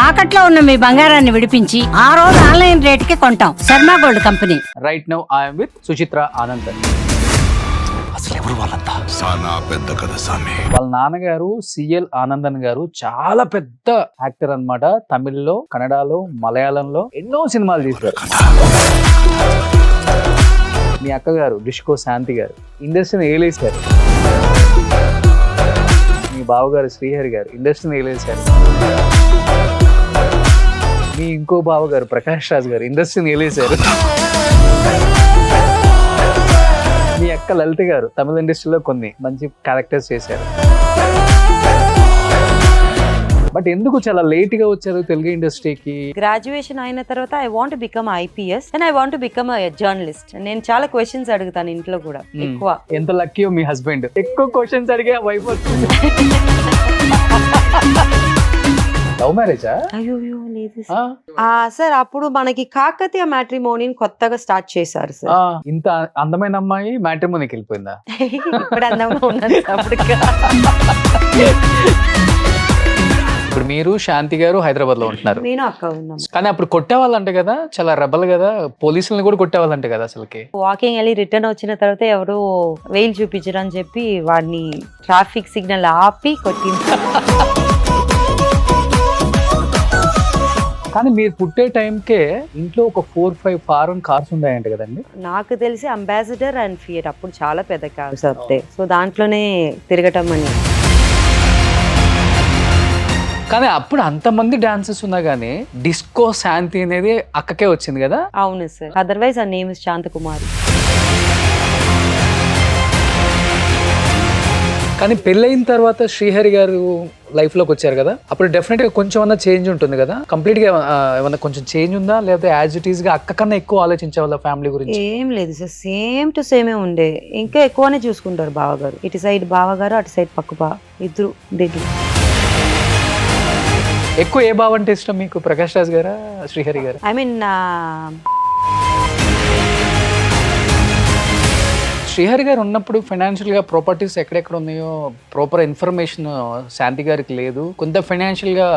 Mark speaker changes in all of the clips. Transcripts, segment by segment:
Speaker 1: తాకట్లో ఉన్న మీ బంగారాన్ని విడిపించి ఆ రోజు ఆన్లైన్ రేటుకి కొంటాం. Sharma gold company.
Speaker 2: Right now I'm with Suchitra Anand.
Speaker 3: అసలు ఎవరు వాళ్ళంతా? సానా పెద్ద కథ సామి.
Speaker 2: వాళ్ళ నాన్నగారు సిఎల్ ఆనందన్ గారు చాలా పెద్ద యాక్టర్ అన్నమాట. తమిళ్లో, కన్నడలో, మలయాళంలో ఎన్నో సినిమాలు తీశారు. మీ అక్కగారు డిస్కో శాంతి గారు ఇండస్ట్రీని ఏలేశారు. మీ బావగారు శ్రీహరి గారు ఇండస్ట్రీని ఏలేశారు. మీ ఇంకో బావగారు ప్రకాష్ రాజ్ గారు ఇండస్ట్రీని ఏలేశారు. మీ అక్క లలిత గారు తమిళ ఇండస్ట్రీలో కొన్ని మంచి క్యారెక్టర్స్ చేశారు. బట్ ఎందుకు చాలా లేట్ గా వచ్చారు తెలుగు ఇండస్ట్రీకి?
Speaker 4: గ్రాడ్యుయేషన్ అయిన తర్వాత I want become IPS and I want become journalist. నేను చాలా క్వశ్చన్స్ అడుగుతాను ఇంట్లో కూడా ఎక్కువ.
Speaker 2: ఎంత లక్కీయో మీ హస్బెండ్, ఎక్కువ క్వశ్చన్స్ అడిగే వైఫ్ వచ్చింది. లవ్ మ్యారేజా?
Speaker 4: అయ్యో లేదు సార్. అప్పుడు మనకి కాకతీయ మ్యాట్రిమోనీని కొత్తగా స్టార్ట్ చేశారు సార్.
Speaker 2: ఇంత అందమైన అమ్మాయి మ్యాట్రిమోనీకి వెళ్ళిపోయిందా?
Speaker 4: ఇప్పుడు అందంగా ఉన్నాను అప్పుడు.
Speaker 2: ఇప్పుడు మీరు శాంతి గారు హైదరాబాద్ లో ఉంటున్నారు.
Speaker 4: నేను అక్క ఉన్నాం.
Speaker 2: కానీ అప్పుడు కొట్టేవాళ్ళంటే కదా, చాలా రెబల్ కదా, పోలీసులను కూడా కొట్టేవాళ్ళంటే కదా అసలుకి.
Speaker 4: వాకింగ్ వెళ్ళి రిటర్న్ వచ్చిన తర్వాత ఎవరు వెయిల్ చూపించరు అని చెప్పి వాడిని ట్రాఫిక్ సిగ్నల్ ఆపి కొట్టింది.
Speaker 2: కానీ మీరు పుట్టే టైంకే ఇంట్లో ఒక 4-5 ఫారెన్ కార్స్ ఉన్నాయంట కదండి?
Speaker 4: నాకు తెలిసి అంబాసిడర్ అండ్ ఫియట్ అప్పుడు చాలా పెద్ద కార్స్ వస్తాయి. సో దాంట్లోనే తిరగటం అని.
Speaker 2: కానీ అప్పుడు అంతమంది డాన్సెస్ ఉన్నా గానీ డిస్కో శాంతి అనేది అక్కకే వచ్చింది కదా?
Speaker 4: అవును సార్. అదర్వైజ్ ఆ నేమ్ ఇస్ శాంతకుమారి.
Speaker 2: కానీ పెళ్ళైన తర్వాత శ్రీహరి గారు లైఫ్ లోకి వచ్చారు కదా, అప్పుడు డెఫినెట్ గా కొంచెం అన్న చేంజ్ ఉంటుంది కదా. కంప్లీట్ గా ఏమన్నా కొంచెం చేంజ్ ఉందా, లేకపోతే యాజ్ ఇట్ ఈస్ గా అక్క కన్నా ఎక్కువ ఆలోచించే వాళ్ళ ఫ్యామిలీ గురించి?
Speaker 4: ఏం లేదు సార్, సేమ్ టు సేమే ఉండే. ఇంకా ఎక్కువనే చూసుకుంటారు బావగారు. ఇటు సైడ్ బావగారు, అటు సైడ్ పక్క ఇద్దరు దగ్గర.
Speaker 2: ఎక్కువ ఏ బావ అంటే ఇష్టం మీకు, ప్రకాష్ రాజ్ గారా శ్రీహరి గారు?
Speaker 4: ఐ మీన్
Speaker 2: శ్రీహరి గారు ఉన్నప్పుడు ఫైనాన్షియల్ గా ప్రాపర్టీస్ ఎక్కడెక్కడ ఉన్నాయో ప్రాపర్ ఇన్ఫర్మేషన్ శాంతి గారికి లేదు. కొంత ఫైనాన్షియల్ గా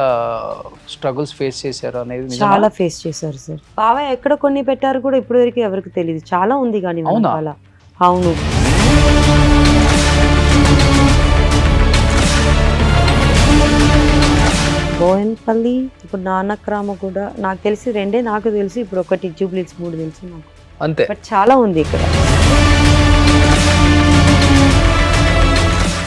Speaker 2: స్ట్రగుల్స్ ఫేస్ చేశారు అనేది నిజమా?
Speaker 4: చాలా ఫేస్ చేశారు సార్. బావ ఎక్కడ కొన్ని పెట్టారు కూడా ఇప్పుడు వరకు ఎవరికి తెలియదు. చాలా ఉంది కానీ చాలా. అవును. బోయన్పల్లి, ఇప్పుడు నానక్రామ కూడా నాకు తెలిసి 2 నాకు తెలిసి. ఇప్పుడు ఒకటి జూబ్లీస్ 3 తెలుసు నాకు
Speaker 2: అంతే.
Speaker 4: బట్ చాలా ఉంది ఇక్కడ.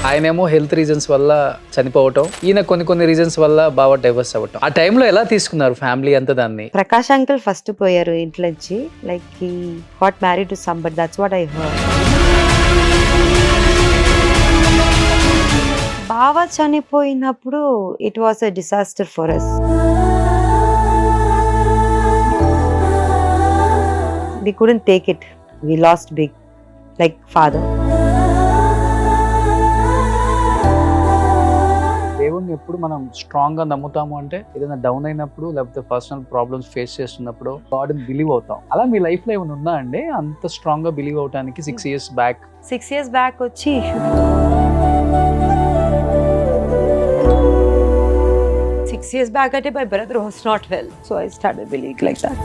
Speaker 2: ఆయనేమో హెల్త్ రీజన్స్ వల్ల చనిపోవటం, ఈయన కొన్ని రీజన్స్ వల్ల బాగా డైవర్స్ అవ్వటం. ఆ టైంలో ఎలా తీసుకున్నారు ఫ్యామిలీ అంతా దాన్ని?
Speaker 4: ప్రకాష్ అంకుల్ ఫస్ట్ పోయారు ఇంట్లో నుంచి. Like he got married to somebody. That's what I heard. బావ చనిపోయినప్పుడు it was a disaster for us. We couldn't take it. We lost big, like father.
Speaker 2: దేవుణ్ణి ఎప్పుడు మనం స్ట్రాంగ్ గా నమ్ముతాము అంటే ఏదైనా డౌన్ అయినప్పుడు, లేకపోతే పర్సనల్ ప్రాబ్లమ్స్ ఫేస్ చేస్తున్నప్పుడు గాడ్ ని బిలీవ్ అవుతాం. అలా మీ లైఫ్ లో ఏమైనా ఉందా అండి అంత స్ట్రాంగ్ గా బిలీవ్ అవడానికి? 6 years బ్యాక్
Speaker 4: 6 years బ్యాక్ వచ్చి 6 years back at my brother was not well, so I started believing like that.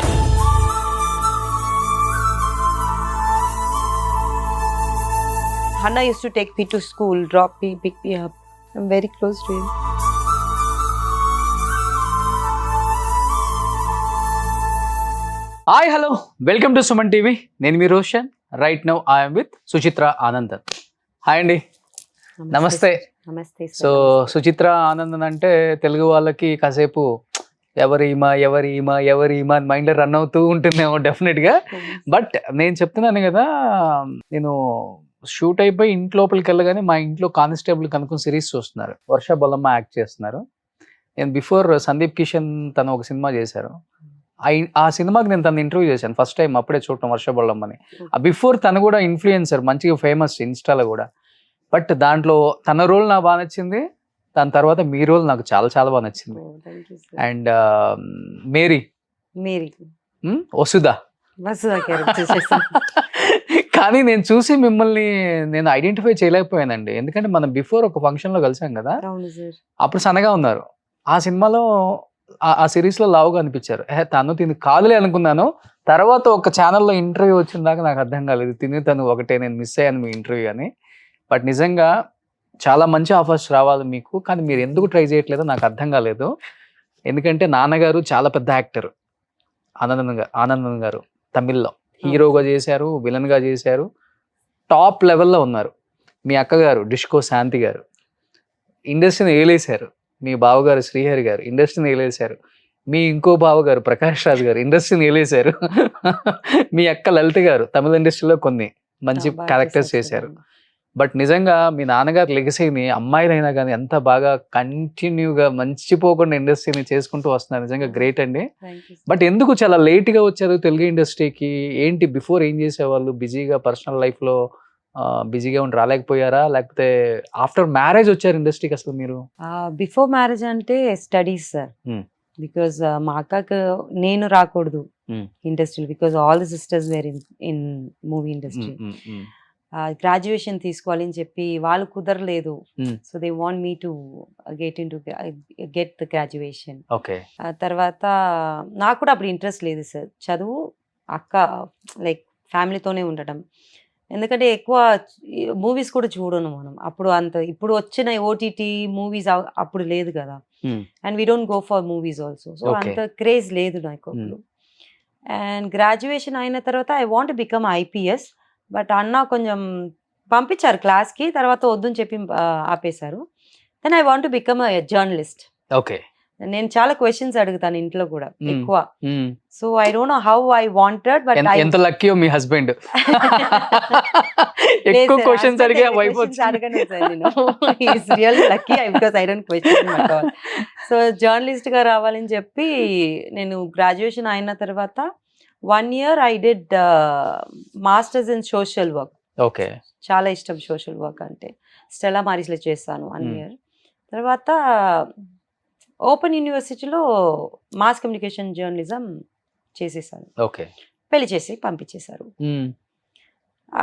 Speaker 4: Hannah used to take me to school, drop me, pick me up. I'm very close to him.
Speaker 2: Hi hello, welcome to Suman TV. నేను మీ Roshan. Right now I'm with Suchitra Anandan. Hi అండి, నమస్తే.
Speaker 4: నమస్తే.
Speaker 2: So Suchitra Anandan అంటే తెలుగు వాళ్ళకి కాసేపు ఎవరి ఈమా అని మైండ్లో రన్ అవుతూ ఉంటుందేమో డెఫినెట్గా. బట్ నేను చెప్తున్నాను కదా, నేను షూట్ అయిపోయి ఇంటి లోపలికి వెళ్ళగానే మా ఇంట్లో కానిస్టేబుల్ కనుక్కొని సిరీస్ చూస్తున్నారు. వర్ష బొల్లమ్మ యాక్ట్ చేస్తున్నారు. నేను బిఫోర్ సందీప్ కిషన్ తను ఒక సినిమా చేశారు. ఆ సినిమాకి నేను తను ఇంటర్వ్యూ చేశాను ఫస్ట్ టైం, అప్పుడే చూడటం వర్ష బొల్లమ్మని. బిఫోర్ తను కూడా ఇన్ఫ్లుయెన్సర్, మంచిగా ఫేమస్ ఇన్స్టాలో కూడా. బట్ దాంట్లో తన రోల్ నాకు బాగా నచ్చింది. దాని తర్వాత మీ రోల్ నాకు చాలా చాలా బాగా నచ్చింది. అండ్ మేరీ వసుదా కానీ నేను చూసి మిమ్మల్ని నేను ఐడెంటిఫై చేయలేకపోయానండి. ఎందుకంటే మనం బిఫోర్ ఒక ఫంక్షన్ లో కలిసాం కదా, అప్పుడు సన్నగా ఉన్నారు. ఆ సినిమాలో ఆ సిరీస్ లో లావుగా అనిపించారు. తను తిని కాదులే అనుకున్నాను. తర్వాత ఒక ఛానల్లో ఇంటర్వ్యూ వచ్చిన దాకా నాకు అర్థం కాలేదు, తిని తను ఒకటే, నేను మిస్ అయ్యాను మీ ఇంటర్వ్యూ అని. బట్ నిజంగా చాలా మంచి ఆఫర్స్ రావాలి మీకు, కానీ మీరు ఎందుకు ట్రై చేయట్లేదో నాకు అర్థం కాలేదు. ఎందుకంటే నాన్నగారు చాలా పెద్ద యాక్టర్, ఆనందన్ గారు తమిళ్లో హీరోగా చేశారు, విలన్ గా చేశారు, టాప్ లెవెల్లో ఉన్నారు. మీ అక్కగారు డిష్కో శాంతి గారు ఇండస్ట్రీని ఏలేశారు. మీ బావగారు శ్రీహరి గారు ఇండస్ట్రీని ఏలేశారు. మీ ఇంకో బావగారు ప్రకాష్ రాజ్ గారు ఇండస్ట్రీని ఏలేశారు. మీ అక్క లలిత గారు తమిళ ఇండస్ట్రీలో కొన్ని మంచి క్యారెక్టర్స్ చేశారు. బట్ నిజంగా మీ నాన్నగారు లెగసీని అమ్మాయిలైనా కానీ ఎంత బాగా కంటిన్యూగా మంచిపోకుండా ఇండస్ట్రీని చేసుకుంటూ వస్తున్నారు. నిజంగా గ్రేట్ అండి. బట్ ఎందుకు చాలా లేట్గా వచ్చారు తెలుగు ఇండస్ట్రీకి? ఏంటి బిఫోర్ ఏం చేసేవాళ్ళు? బిజీగా పర్సనల్ లైఫ్లో బిజీగా ఉండి రాలేకపోయారా, లేకపోతే ఆఫ్టర్ మ్యారేజ్ వచ్చారు ఇండస్ట్రీకి అసలు మీరు?
Speaker 4: బిఫోర్ మ్యారేజ్ అంటే స్టడీస్ సార్. బికాజ్ మా అక్కకు నేను రాకూడదు industry, because all the sisters were in movie industry. Graduation తీసుకోవాలి అని చెప్పి వాళ్ళు కుదరలేదు. So they want me to get the graduation. తర్వాత నాకు కూడా అప్పుడు ఇంట్రెస్ట్ లేదు సార్ చదువు, అక్క లైక్ ఫ్యామిలీతోనే ఉండటం. ఎందుకంటే ఎక్కువ మూవీస్ కూడా చూడను మనం అప్పుడు, అంత ఇప్పుడు వచ్చిన ఓటీటీ మూవీస్ అప్పుడు లేదు కదా. And we don't go for movies also. So అంత క్రేజ్ లేదు నాకు అప్పుడు. అండ్ గ్రాడ్యుయేషన్ అయిన తర్వాత I want become IPS, but అన్న కొంచెం పంపించారు క్లాస్కి, తర్వాత వద్దని చెప్పి ఆపేశారు. Then I want become a journalist.
Speaker 2: Okay.
Speaker 4: నేను చాలా క్వశ్చన్స్ అడుగుతాను ఇంట్లో కూడా ఎక్కువ. So I don't know how I wanted, but
Speaker 2: ఎంత లక్కీయో మీ హస్బెండ్. ఎక్కువ క్వశ్చన్స్ అడిగే వైఫ్
Speaker 4: అడగను సార్ నేను. Is really lucky because I don't question at all. So journalist గా రావాలని చెప్పి నేను గ్రాడ్యుయేషన్ అయిన తర్వాత 1 year I did masters in social work.
Speaker 2: Okay.
Speaker 4: చాలా ఇష్టం సోషల్ వర్క్ అంటే. స్టెల్లా మారిస్లో చేస్తాను 1 year. తర్వాత ఓపెన్ యూనివర్సిటీలో మాస్ కమ్యూనికేషన్ జర్నలిజం చేసేసాను.
Speaker 2: ఓకే.
Speaker 4: పెళ్లి చేసి పంపించేశారు.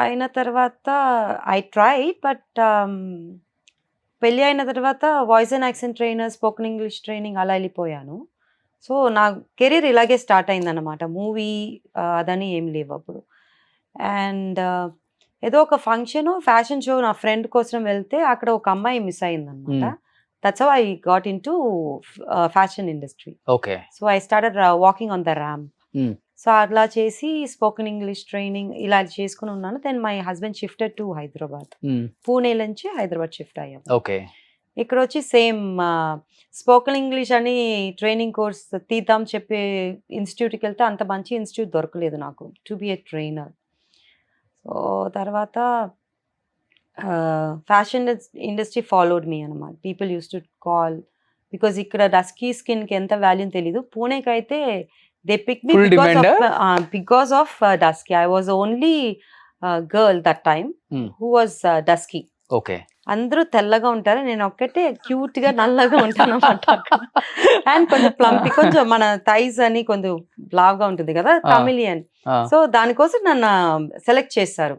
Speaker 4: అయిన తర్వాత ఐ ట్రైడ్, బట్ పెళ్ళి అయిన తర్వాత voice and accent trainer, spoken English training అలా వెళ్ళిపోయాను. సో నా కెరీర్ ఇలాగే స్టార్ట్ అయిందన్నమాట. మూవీ అదని ఏం లేవు అప్పుడు. అండ్ ఏదో ఒక ఫంక్షన్ ఫ్యాషన్ షో నా ఫ్రెండ్ కోసం వెళ్తే అక్కడ ఒక అమ్మాయి మిస్ అయిందనమాట. That's how I got into fashion industry.
Speaker 2: Okay.
Speaker 4: So I started walking on the ramp. So అట్లా చేసి స్పోకెన్ ఇంగ్లీష్ ట్రైనింగ్ ఇలా చేసుకుని ఉన్నాను. Then my husband shifted to Hyderabad. Pune నుంచి హైదరాబాద్ షిఫ్ట్ అయ్యాం.
Speaker 2: ఓకే.
Speaker 4: ఇక్కడ వచ్చి సేమ్ స్పోకెన్ ఇంగ్లీష్ అని ట్రైనింగ్ కోర్స్ తీద్దాం చెప్పే ఇన్స్టిట్యూట్కి వెళ్తే అంత మంచి ఇన్స్టిట్యూట్ దొరకలేదు నాకు to be a trainer. So తర్వాత ఫ్యాషన్ ఇండస్ట్రీ ఫాలోడ్ మీ అనమాట. People use to call, because ఇక్కడ డస్కీ స్కిన్కి ఎంత వాల్యూ తెలీదు. పూణేకి అయితే they pick me because of dusky. I was only girl that time who was dusky.
Speaker 2: Okay.
Speaker 4: అందరూ తెల్లగా ఉంటారు, నేను ఒక్కటే క్యూట్ గా నల్లగా ఉంటాను అనమాట. అండ్ కొంచెం ప్లంపి, కొంచెం మన థైస్ అని కొంచెం లావుగా ఉంటుంది కదా, కమిలియన్. సో దానికోసం నన్ను సెలెక్ట్ చేస్తారు.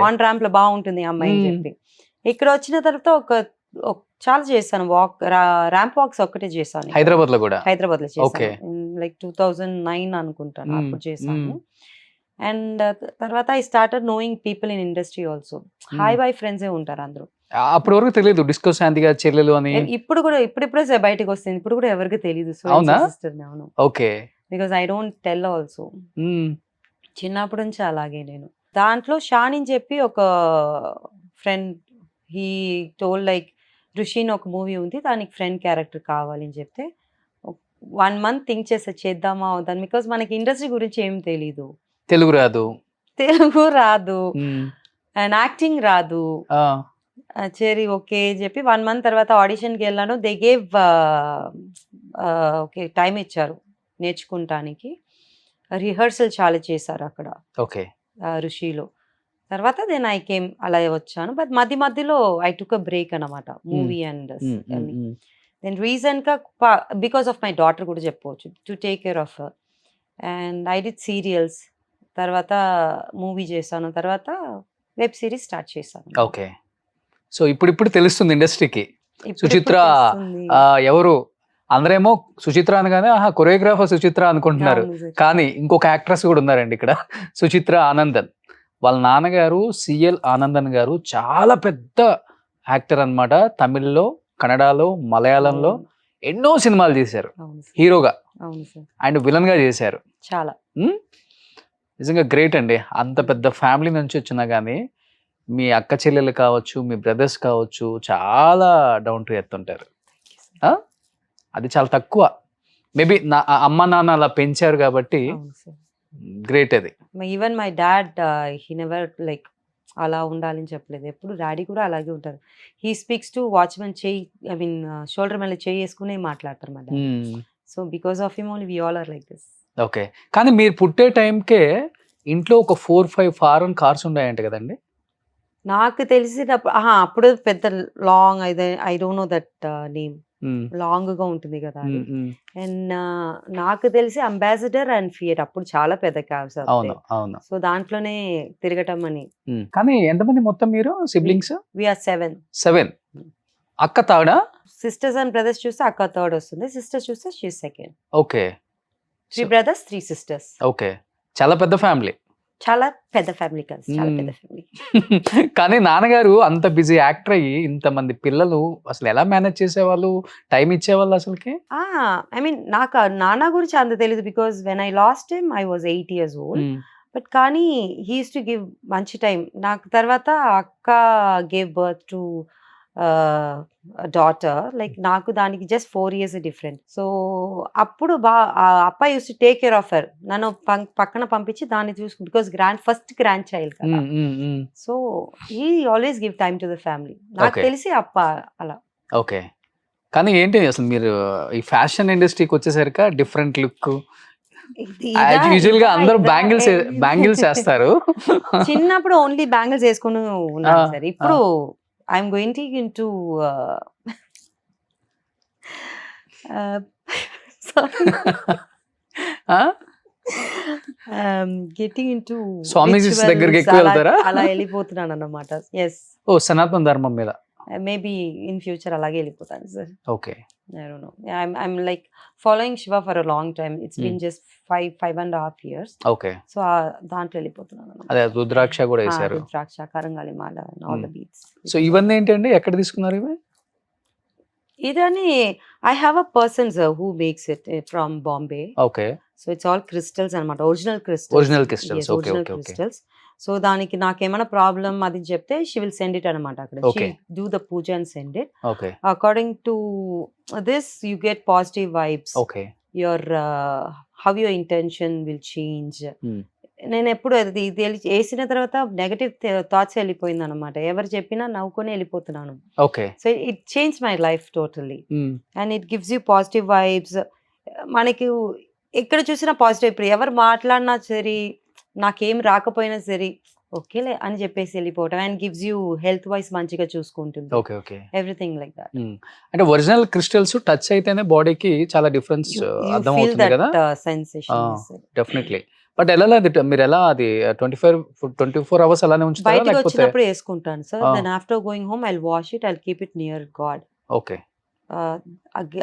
Speaker 4: ఆన్ ర్యాంప్ లో బాగుంటుంది అమ్మాయి అని చెప్పి. ఇక్కడ వచ్చిన తర్వాత చాలా చేశాను వాక్, ర్యాంప్ వాక్స్ ఒక్కటే చేశాను హైదరాబాద్ లో చేశాను. లైక్ 2009 అనుకుంటాను అప్పుడు చేశాను. అండ్ తర్వాత I started knowing people in industry also. Hi boy friends ఉంటారు అందరూ.
Speaker 2: అప్పటి వరకు తెలియదు డిస్కో శాంతి గారి చెల్లెలు అని.
Speaker 4: ఇప్పుడు కూడా ఇప్పుడిప్పుడే బయటకు వస్తుంది. ఇప్పుడు కూడా ఎవరికి తెలియదు. అవును.
Speaker 2: Okay.
Speaker 4: Because I don't tell also. చిన్నప్పటి నుంచి అలాగే నేను. దాంట్లో షాన్ అని చెప్పి ఒక ఫ్రెండ్, హీ టోల్డ్ లైక్ ఋషిని ఒక మూవీ ఉంది, దానికి ఫ్రెండ్ క్యారెక్టర్ కావాలి అని చెప్తే 1 month థింక్ చేద్దామా అవుతాను. బికాజ్ మనకి ఇండస్ట్రీ గురించి ఏం తెలీదు. తెలుగు రాదు అండ్ యాక్టింగ్ రాదు. సరే ఓకే చెప్పి 1 month తర్వాత ఆడిషన్కి వెళ్ళాను. దే గేవ్ ఓకే టైం ఇచ్చారు నేర్చుకుంటానికి. రిహర్సల్ చాలా చేశారు అక్కడ ఋషిలో. తర్వాత దెన్ ఐ కేమ్, అలా వచ్చాను. బట్ మధ్యలో ఐ టుక్ అ బ్రేక్ అనమాట మూవీ అండ్ దెన్ రీసెంట్గా బికాస్ ఆఫ్ మై డాటర్ కూడా చెప్పవచ్చు, to take care of her. And I did serials, తర్వాత మూవీ చేశాను, తర్వాత వెబ్ సిరీస్ స్టార్ట్ చేశాను.
Speaker 2: ఓకే. సో ఇప్పుడు తెలుస్తుంది ఇండస్ట్రీకి సుచిత్ర ఎవరు అందరేమో సుచిత్ర అనగానే కొరియోగ్రాఫర్ సుచిత్ర అనుకుంటున్నారు,
Speaker 4: అవును సార్.
Speaker 2: కానీ ఇంకొక యాక్ట్రెస్ కూడా ఉన్నారండి ఇక్కడ, సుచిత్ర ఆనందన్. వాళ్ళ నాన్నగారు సిఎల్ ఆనందన్ గారు చాలా పెద్ద యాక్టర్ అన్నమాట. తమిళ్లో, కన్నడలో, మలయాళంలో ఎన్నో సినిమాలు చేశారు
Speaker 4: అవును సార్.
Speaker 2: హీరోగా,
Speaker 4: అవును సార్.
Speaker 2: అండ్ విలన్ గా చేశారు.
Speaker 4: చాలా.
Speaker 2: నిజంగా గ్రేట్ అండి. అంత పెద్ద ఫ్యామిలీ నుంచి వచ్చినా కానీ మీ అక్క చెల్లెలు కావచ్చు, మీ బ్రదర్స్ కావచ్చు, చాలా డౌన్ టు ఎర్త్ ఉంటారు. అది చాలా తక్కువ. మేబీ నా అమ్మ నాన్న అలా పెంచారు కాబట్టి
Speaker 4: అవును సార్.
Speaker 2: గ్రేట్ అది.
Speaker 4: Even my dad he never like అలా ఉండాలని చెప్పలేదు. ఎప్పుడు డాడీ కూడా అలాగే ఉంటారు. హీ స్పీక్స్ టు వాచ్మెన్ చెయ్యి, ఐ మీన్ షోల్డర్ మీద చెయ్యి వేసుకునే మాట్లాడతారు మా dad. So because of him only we all are like this.
Speaker 2: Okay. కానీ మీరు పుట్టే టైంకే ఇంట్లో ఒక 4-5 ఫారెన్ కార్స్ ఉన్నాయంట కదండి?
Speaker 4: నాకు తెలిసినప్పుడు అప్పుడు పెద్ద long I don't know that name, long గా ఉంటుంది కదా అది. అండ్ నాకు తెలిసి అంబాసిడర్ అండ్ ఫియట్ అప్పుడు చాలా పెద్ద కార్స్.
Speaker 2: అవును, అవును.
Speaker 4: సో దాంట్లోనే తిరగటం అని.
Speaker 2: కానీ ఎంతమంది మొత్తం మీరు సిబ్లింగ్స్?
Speaker 4: We are 7.
Speaker 2: 7. అక్క తాడా?
Speaker 4: సిస్టర్స్ అండ్ బ్రదర్స్ చూస్తే అక్క థర్డ్ వస్తుంది, సిస్టర్స్ చూస్తే she second.
Speaker 2: Okay.
Speaker 4: 3 brothers 3 sisters.
Speaker 2: Okay, చాలా పెద్ద ఫ్యామిలీ.
Speaker 4: చాలా పెద్ద ఫ్యామిలీ కాదు, చాలా పెద్ద ఫ్యామిలీ.
Speaker 2: కానీ నాన్నగారు అంత బిజీ యాక్టర్ అయ్యి ఇంతమంది పిల్లలు అసలు ఎలా మేనేజ్ చేసేవాళ్ళు, టైం ఇచ్చేవాళ్ళు అసలుకి?
Speaker 4: ఐ మీన్ నాకు నాన్న గురించి అంత తెలియదు, because when I last him I was 8 years old. But కానీ హీ యూస్ టు గివ్ మంచి టైం. నాకు తర్వాత అక్క gave birth to daughter, like నాకు దానికి జస్ట్ 4 years డిఫరెంట్. సో అప్పుడు అప్ప use to take care of her. నన్ను పక్కన పంపించి దాన్ని చూసుకు, బికాస్ ఫస్ట్ గ్రాండ్ చైల్డ్ కదా. So he always give time to the family. నాకు
Speaker 2: Okay.
Speaker 4: తెలిసి అప్ప అలా.
Speaker 2: ఓకే. కానీ ఏంటి అసలు మీరు ఈ ఫ్యాషన్ ఇండస్ట్రీకి వచ్చేసరికి డిఫరెంట్ లుక్. యూజువల్ గా అందరూ బ్యాంగిల్స్ వేస్తారు.
Speaker 4: చిన్నప్పుడు ఓన్లీ బ్యాంగిల్స్ వేసుకుని ఉన్నాను సార్. ఇప్పుడు I'm going to into getting into
Speaker 2: swamijis దగ్గరికి ఎక్కువ వెళ్తారా?
Speaker 4: అలా వెళ్ళిపోతున్నాను అన్నమాట. ఎస్.
Speaker 2: ఓ, సనాతన ధర్మం మీద.
Speaker 4: మేబీ ఇన్ ఫ్యూచర్ అలాగే వెళ్ళిపోతాను sir.
Speaker 2: Okay.
Speaker 4: I don't know. I'm like following Shiva for a long time. It's been just 5.5 years.
Speaker 2: Okay.
Speaker 4: So దాంట్లో వెళ్ళిపోతున్నాను.
Speaker 2: అదే రుద్రాక్ష కూడా వేశారు.
Speaker 4: రుద్రాక్ష, కరంగాలి మాల, all the beads.
Speaker 2: సో ఇవన్నీ ఏంటండి, ఎక్కడ తీసుకున్నారు ఇవి?
Speaker 4: ఇదని I have a person sir who makes it from Bombay.
Speaker 2: Okay.
Speaker 4: So it's all crystals అన్నమాట, original crystals.
Speaker 2: Original crystals.
Speaker 4: Yes,
Speaker 2: Okay,
Speaker 4: original
Speaker 2: okay, okay.
Speaker 4: crystals. So దానికి నాకేమైనా ప్రాబ్లం అది చెప్తే షీ విల్ సెండ్ ఇట్ అనమాట. అక్కడ
Speaker 2: Okay.
Speaker 4: Do the puja and send it.
Speaker 2: Okay.
Speaker 4: According to this you get positive vibes.
Speaker 2: Okay.
Speaker 4: Your how your intention will change.
Speaker 2: Hmm.
Speaker 4: నేను ఎప్పుడు అది వేసిన తర్వాత నెగటివ్ థాట్స్ వెళ్ళిపోయింది అనమాట. ఎవరు చెప్పినా నవ్వుకొని వెళ్ళిపోతున్నాను.
Speaker 2: Okay.
Speaker 4: So it change my life totally. And it gives you positive vibes. మనకి ఎక్కడ చూసినా పాజిటివ్. ఇప్పుడు ఎవరు మాట్లాడినా సరే, నాకేం రాకపోయినా సరే ఓకేలే అని చెప్పేసి వెళ్ళిపోవటం. And gives you health wise మంచిగా చూసుకుంటుంది.
Speaker 2: Okay. Okay.
Speaker 4: Everything like that.
Speaker 2: అంటే ఒరిజినల్ క్రిస్టల్స్ టచ్ అయితేనే బాడీకి చాలా డిఫరెన్స్ అర్థం అవుతుంది కదా.
Speaker 4: Sensation
Speaker 2: definitely. బట్ ఎలా మీరు ఎలా అది 24 hours అలానే ఉంచుతారా
Speaker 4: బయటకు
Speaker 2: లేకపోతే?
Speaker 4: వచ్చినప్పుడు వేసుకుంటాను sir. Then after going home I wash it, I keep it near God.
Speaker 2: Okay.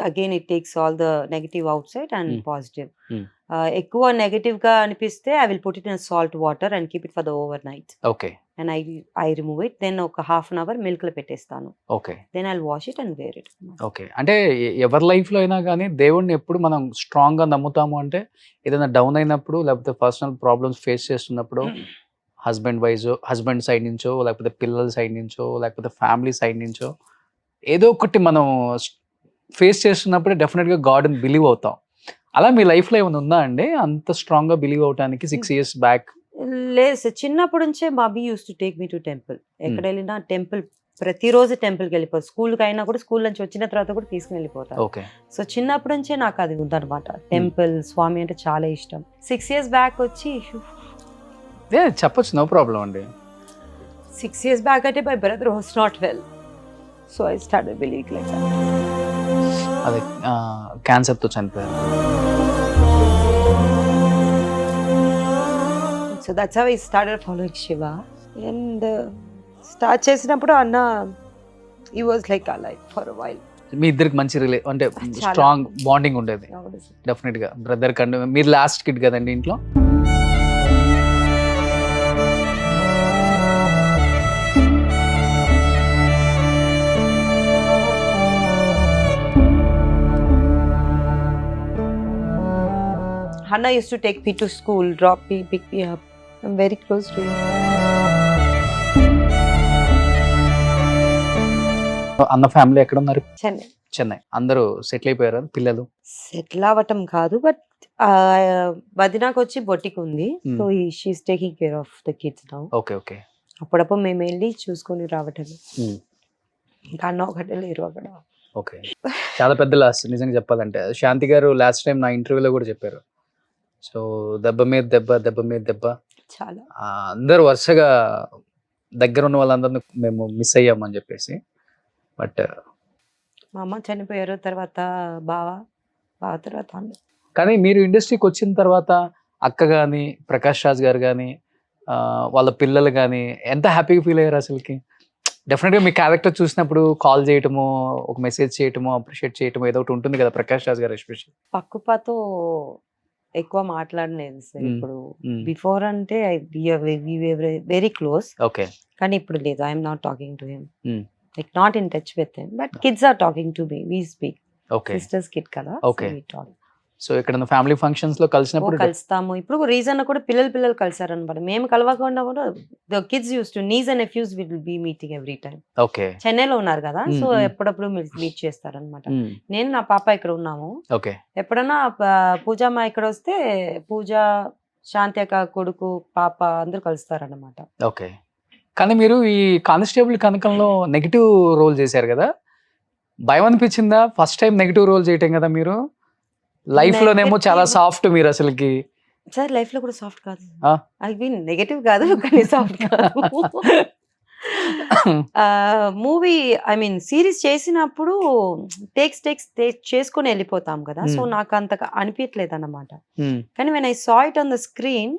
Speaker 4: Again it takes all the negative outside and positive.
Speaker 2: Hmm.
Speaker 4: ఎక్కువ నెగటివ్ గా అనిపిస్తే I will put it in salt water and keep it for the overnight.
Speaker 2: Okay.
Speaker 4: And I remove it. Then ఒక ½ hour milk లో పెట్టేస్తాను.
Speaker 2: Okay.
Speaker 4: Then I wash it and wear it.
Speaker 2: Okay. అంటే ఎవరి life లో అయినా కానీ దేవుడిని ఎప్పుడు మనం స్ట్రాంగ్ గా నమ్ముతాము అంటే ఏదైనా డౌన్ అయినప్పుడు, లేకపోతే పర్సనల్ ప్రాబ్లమ్స్ ఫేస్ చేస్తున్నప్పుడు, హస్బెండ్ సైడ్ నుంచో, లేకపోతే పిల్లల సైడ్ నుంచో, లేకపోతే ఫ్యామిలీ సైడ్ నుంచో ఏదో ఒకటి మనం ఫేస్ చేస్తున్నప్పుడే డెఫినెట్గా గాడ్ని బిలీవ్ అవుతాం. అలా మీ లైఫ్లో ఏమైనా ఉందా అండి అంత స్ట్రాంగ్గా బిలీవ్ అవడానికి 6 years బ్యాక్?
Speaker 4: లేదు సార్, చిన్నప్పటి నుంచే mummy use to take me to temple. ఎక్కడ వెళ్ళినా టెంపుల్, ప్రతిరోజు టెంపుల్కి వెళ్ళిపోతాను. స్కూల్కి అయినా కూడా, స్కూల్ నుంచి వచ్చిన తర్వాత కూడా తీసుకుని వెళ్ళిపోతాను.
Speaker 2: ఓకే.
Speaker 4: సో చిన్నప్పటి నుంచే నాకు అది ఉందన్నమాట. టెంపుల్, స్వామి అంటే చాలా ఇష్టం. 6 years బ్యాక్ వచ్చి
Speaker 2: చెప్పొచ్చు, నో ప్రాబ్లం అండి.
Speaker 4: 6 years బ్యాక్ అంటే my brother was not well. So I started believing like that.
Speaker 2: అదే క్యాన్సర్తో చనిపోయారు.
Speaker 4: So that's how I started following Shiva. And start చేసినప్పుడు అన్న he was like alive for a while.
Speaker 2: మీ ఇద్దరికి మంచి అంటే
Speaker 4: చాలా.
Speaker 2: స్ట్రాంగ్ బాండింగ్ ఉండేది
Speaker 4: అవును సార్.
Speaker 2: డెఫినెట్ గా. బ్రదర్ కంటే మీరు లాస్ట్ కిడ్ కదండి ఇంట్లో.
Speaker 4: Hannah used to take me to school, drop me, pick me up. I'm very close to him.
Speaker 2: అన్న ఫ్యామిలీ ఎక్కడ ఉన్నారు?
Speaker 4: చెన్నై.
Speaker 2: చెన్నై. అందరూ సెటిల్ అయిపోయారు పిల్లలు?
Speaker 4: సెటిల్ అవ్వటం కాదు, బట్ వదినాకు వచ్చి బొటిక్ ఉంది. So she's taking care of the kids now.
Speaker 2: Okay okay.
Speaker 4: అప్పుడప్పుడు మేము వెళ్ళి చూసుకొని రావటం. ఇంకా అన్న ఒకటే లేరు అక్కడ.
Speaker 2: ఓకే. చాలా పెద్ద లాస్ నిజంగా చెప్పాలంటే. శాంతి గారు లాస్ట్ టైం నా ఇంటర్వ్యూలో కూడా చెప్పారు. సో దెబ్బ మీద దెబ్బ, దెబ్బ మీద దెబ్బ.
Speaker 4: చాలా
Speaker 2: అందరూ వరుసగా దగ్గర ఉన్న వాళ్ళందరినీ మేము మిస్ అయ్యామని చెప్పేసి. బట్
Speaker 4: మా అమ్మ చనిపోయారు, తర్వాత బావ తర్వాత అన్న.
Speaker 2: కానీ మీరు ఇండస్ట్రీకి వచ్చిన తర్వాత అక్క కానీ, ప్రకాష్ రాజ్ గారు కానీ, వాళ్ళ పిల్లలు కానీ ఎంత హ్యాపీగా ఫీల్ అయ్యారు అసలుకి? డెఫినెట్గా మీ క్యారెక్టర్ చూసినప్పుడు కాల్ చేయటము, ఒక మెసేజ్ చేయటము, అప్రిషియేట్ చేయటము ఏదో ఒకటి ఉంటుంది కదా ప్రకాష్ రాజ్ గారు ఎస్పెషల్.
Speaker 4: పక్కుపాతో ఎక్కువ మాట్లాడలేదు సార్. ఇప్పుడు బిఫోర్ అంటే వెరీ క్లోజ్.
Speaker 2: ఓకే.
Speaker 4: కానీ ఇప్పుడు లేదు. I'm not talking to him, like not in touch with him. But kids are talking to me, we speak.
Speaker 2: Okay.
Speaker 4: Sisters kid కదా.
Speaker 2: Okay. సో ఇక్కడ ఫ్యామిలీ ఫంక్షన్స్ లో కలిసినప్పుడు
Speaker 4: కలుస్తాము. ఇప్పుడు రీజన్ కూడా పిల్లలు కలిసారనమాట. మేము కలవకుండా కూడా the kids use to nieces and nephews will be meeting every time.
Speaker 2: Okay.
Speaker 4: చెన్నైలో ఉన్నారు కదా, సో ఎప్పుడప్పుడు మీట్ చేస్తారనమాట. నేను నా పాప ఇక్కడ ఉన్నాము.
Speaker 2: ఓకే.
Speaker 4: ఎప్పుడన్నా పూజమ్మ ఇక్కడ వస్తే పూజ, శాంతి అక్క కొడుకు, పాప అందరూ కలుస్తారనమాట.
Speaker 2: ఓకే. కానీ మీరు ఈ కానిస్టేబుల్ కనకంలో నెగిటివ్ రోల్ చేశారు కదా, భయం అనిపించిందా ఫస్ట్ టైం నెగిటివ్ రోల్ చేయటం కదా మీరు? లైఫ్ లోనేమో చాలా సాఫ్ట్ మీరు అసలుకి.
Speaker 4: సార్ లైఫ్ లో కూడా సాఫ్ట్ కాదు. ఐ మీన్ నెగటివ్ కాదు, కానీ సాఫ్ట్ కాదు. మూవీ ఐ మీన్ సిరీస్ చేసినప్పుడు టేక్స్ చేసుకొని వెళ్ళిపోతాం కదా, సో నాకు అంతగా అనిపించలేదు అన్నమాట. కానీ when I saw it on the screen,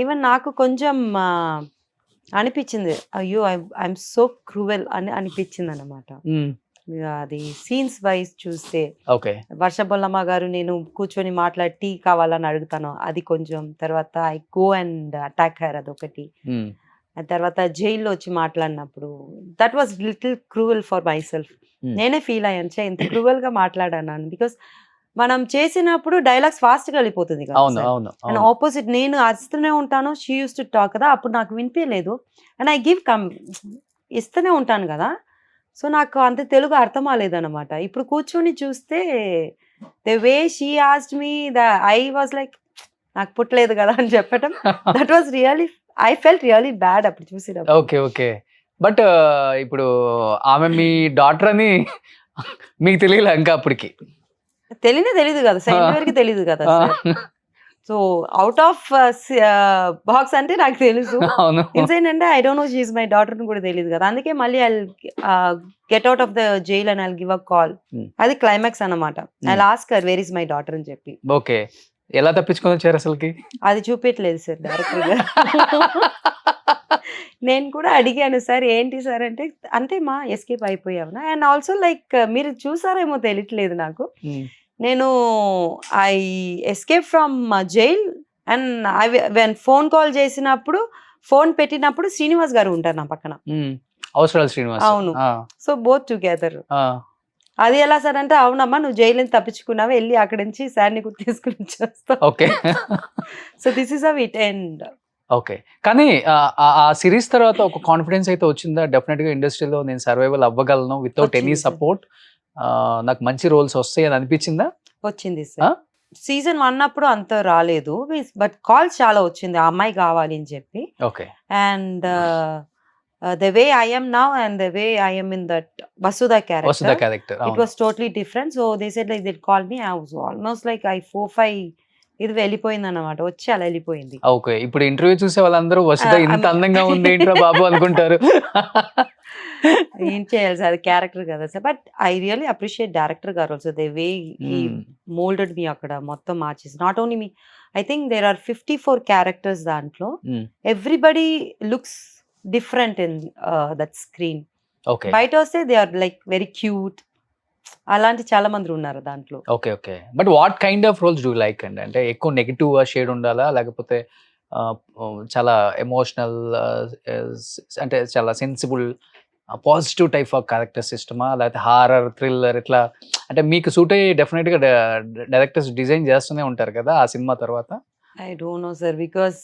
Speaker 4: even నాకు కొంచెం అనిపించింది, అయ్యో ఐఎమ్ సో క్రూవెల్ అని అనిపించింది అన్నమాట. అది సీన్స్ వైజ్ చూస్తే వర్షబొల్లమ్మ గారు నేను కూర్చొని మాట్లాడి టీ కావాలని అడుగుతాను, అది కొంచెం. తర్వాత I go and attack her, అదొకటి. తర్వాత జైల్లో వచ్చి మాట్లాడినప్పుడు that was little cruel for my self. నేనే ఫీల్ అయ్యాను, ఇంత క్రూవెల్ గా మాట్లాడాను. బికాస్ మనం చేసినప్పుడు డైలాగ్స్ ఫాస్ట్ గా వెళ్ళిపోతుంది కదా. ఆపోజిట్ నేను అరుస్తూనే ఉంటాను, షీ యూస్ టు టాక్ కదా, అప్పుడు నాకు వినిపించలేదు. అండ్ ఐ గివ్ ఇస్తూనే ఉంటాను కదా, సో నాకు అంత తెలుగు అర్థం అవ్వలేదన్నమాట. ఇప్పుడు కూర్చొని చూస్తే the way she asked me, I was like నాకు పుట్టలేదు కదా అని చెప్పటం. That was really, I felt really bad అప్పుడు చూసినప్పుడు.
Speaker 2: Okay okay. బట్ ఇప్పుడు ఆమె మీ డాటర్ అని మీకు తెలియలే ఇంకా అప్పటికి?
Speaker 4: తెలీదు కదా సార్, ఇంతవరకు తెలీదు కదా. సో అవుట్ ఆఫ్ బాక్స్ అంటే నాకు తెలుసు, ఇన్సైడ్ అంటే I don't no she is my daughter కూడా తెలియదు కదా. అందుకే మళ్ళీ I get out of the jail and I give a call. అది క్లైమాక్స్ అన్నమాట. I ask her where is my daughter అని చెప్పి.
Speaker 2: ఓకే. ఎలా తప్పించుకొని వచ్చారు అసలుకి?
Speaker 4: అది చూపించలేదు సార్ డైరెక్టర్ గా. నేను కూడా అడిగాను, సార్ ఏంటి సార్ అంటే, అంతే మా ఎస్కేప్ అయిపోయావునా. అండ్ ఆల్సో లైక్ మీరు చూసారేమో తెలియట్లేదు నాకు, నేను I escape from jail and I when phone call చేసినప్పుడు, ఫోన్ పెట్టినప్పుడు శ్రీనివాస్ గారు ఉంటారు నా పక్కన.
Speaker 2: అవసరాలు శ్రీనివాస్.
Speaker 4: అవును. So both together. అది ఎలా సార్ అంటే, అవునమ్మా నువ్వు జైలు నుంచి తప్పించుకున్నావు, వెళ్ళి అక్కడి నుంచి సార్ని కూడా తీసుకుని వచ్చేస్తావు.
Speaker 2: Okay.
Speaker 4: So this is how it end.
Speaker 2: Okay. కానీ ఆ సిరీస్ తర్వాత ఒక కాన్ఫిడెన్స్ అయితే వచ్చిందా? డెఫినెట్ గా ఇండస్ట్రీలో నేను సర్వైవల్ అవ్వగలను వితౌట్ ఎనీ సపోర్ట్, నాకు మంచి రోల్స్ వస్తాయి అని అనిపించిందా?
Speaker 4: వచ్చింది సార్. సీజన్ 1 అప్పుడు అంత రాలేదు, బట్ కాల్స్ చాలా వచ్చింది ఆ అమ్మాయి కావాలి అని చెప్పి.
Speaker 2: Okay.
Speaker 4: And the way I am now and the way I am in that Vasudha character, it was totally different. So they said like they'd call me, I was almost like I 4-5 ఇది వెళ్ళిపోయింది అన్నమాట, వచ్చి అలా వెళ్ళిపోయింది.
Speaker 2: Okay. ఇప్పుడు interview చూసే వాళ్ళందరూ వసుధ ఇంత అందంగా ఉంది ఏంట్రా బాబు అనుకుంటారు.
Speaker 4: ఏం చేయాలి సార్, అది క్యారెక్టర్ కదా sir. But I really appreciate director గారు also, the way he moulded me, అక్కడ మొత్తం మార్చేసి. Not only me, I think there are 54 characters దాంట్లో. Everybody looks different in that screen. బయట వస్తే they are like very cute, అలాంటి చాలా మంది ఉన్నారు దాంట్లో.
Speaker 2: Okay. Okay. But what kind of roles do you like అండి? అంటే ఎక్కువ నెగెటివ్ షేడ్ ఉండాలా? లేకపోతే చాలా ఎమోషనల్ అంటే చాలా sensible positive type of characters ఇష్టమా? లేకపోతే హారర్, థ్రిల్లర్ ఇట్లా అంటే మీకు సూట్ అయ్యి డెఫినెట్‌గా డైరెక్టర్స్ డిజైన్ చేస్తూనే ఉంటారు కదా! ఆ సినిమా తర్వాత.
Speaker 4: I don't no sir. Because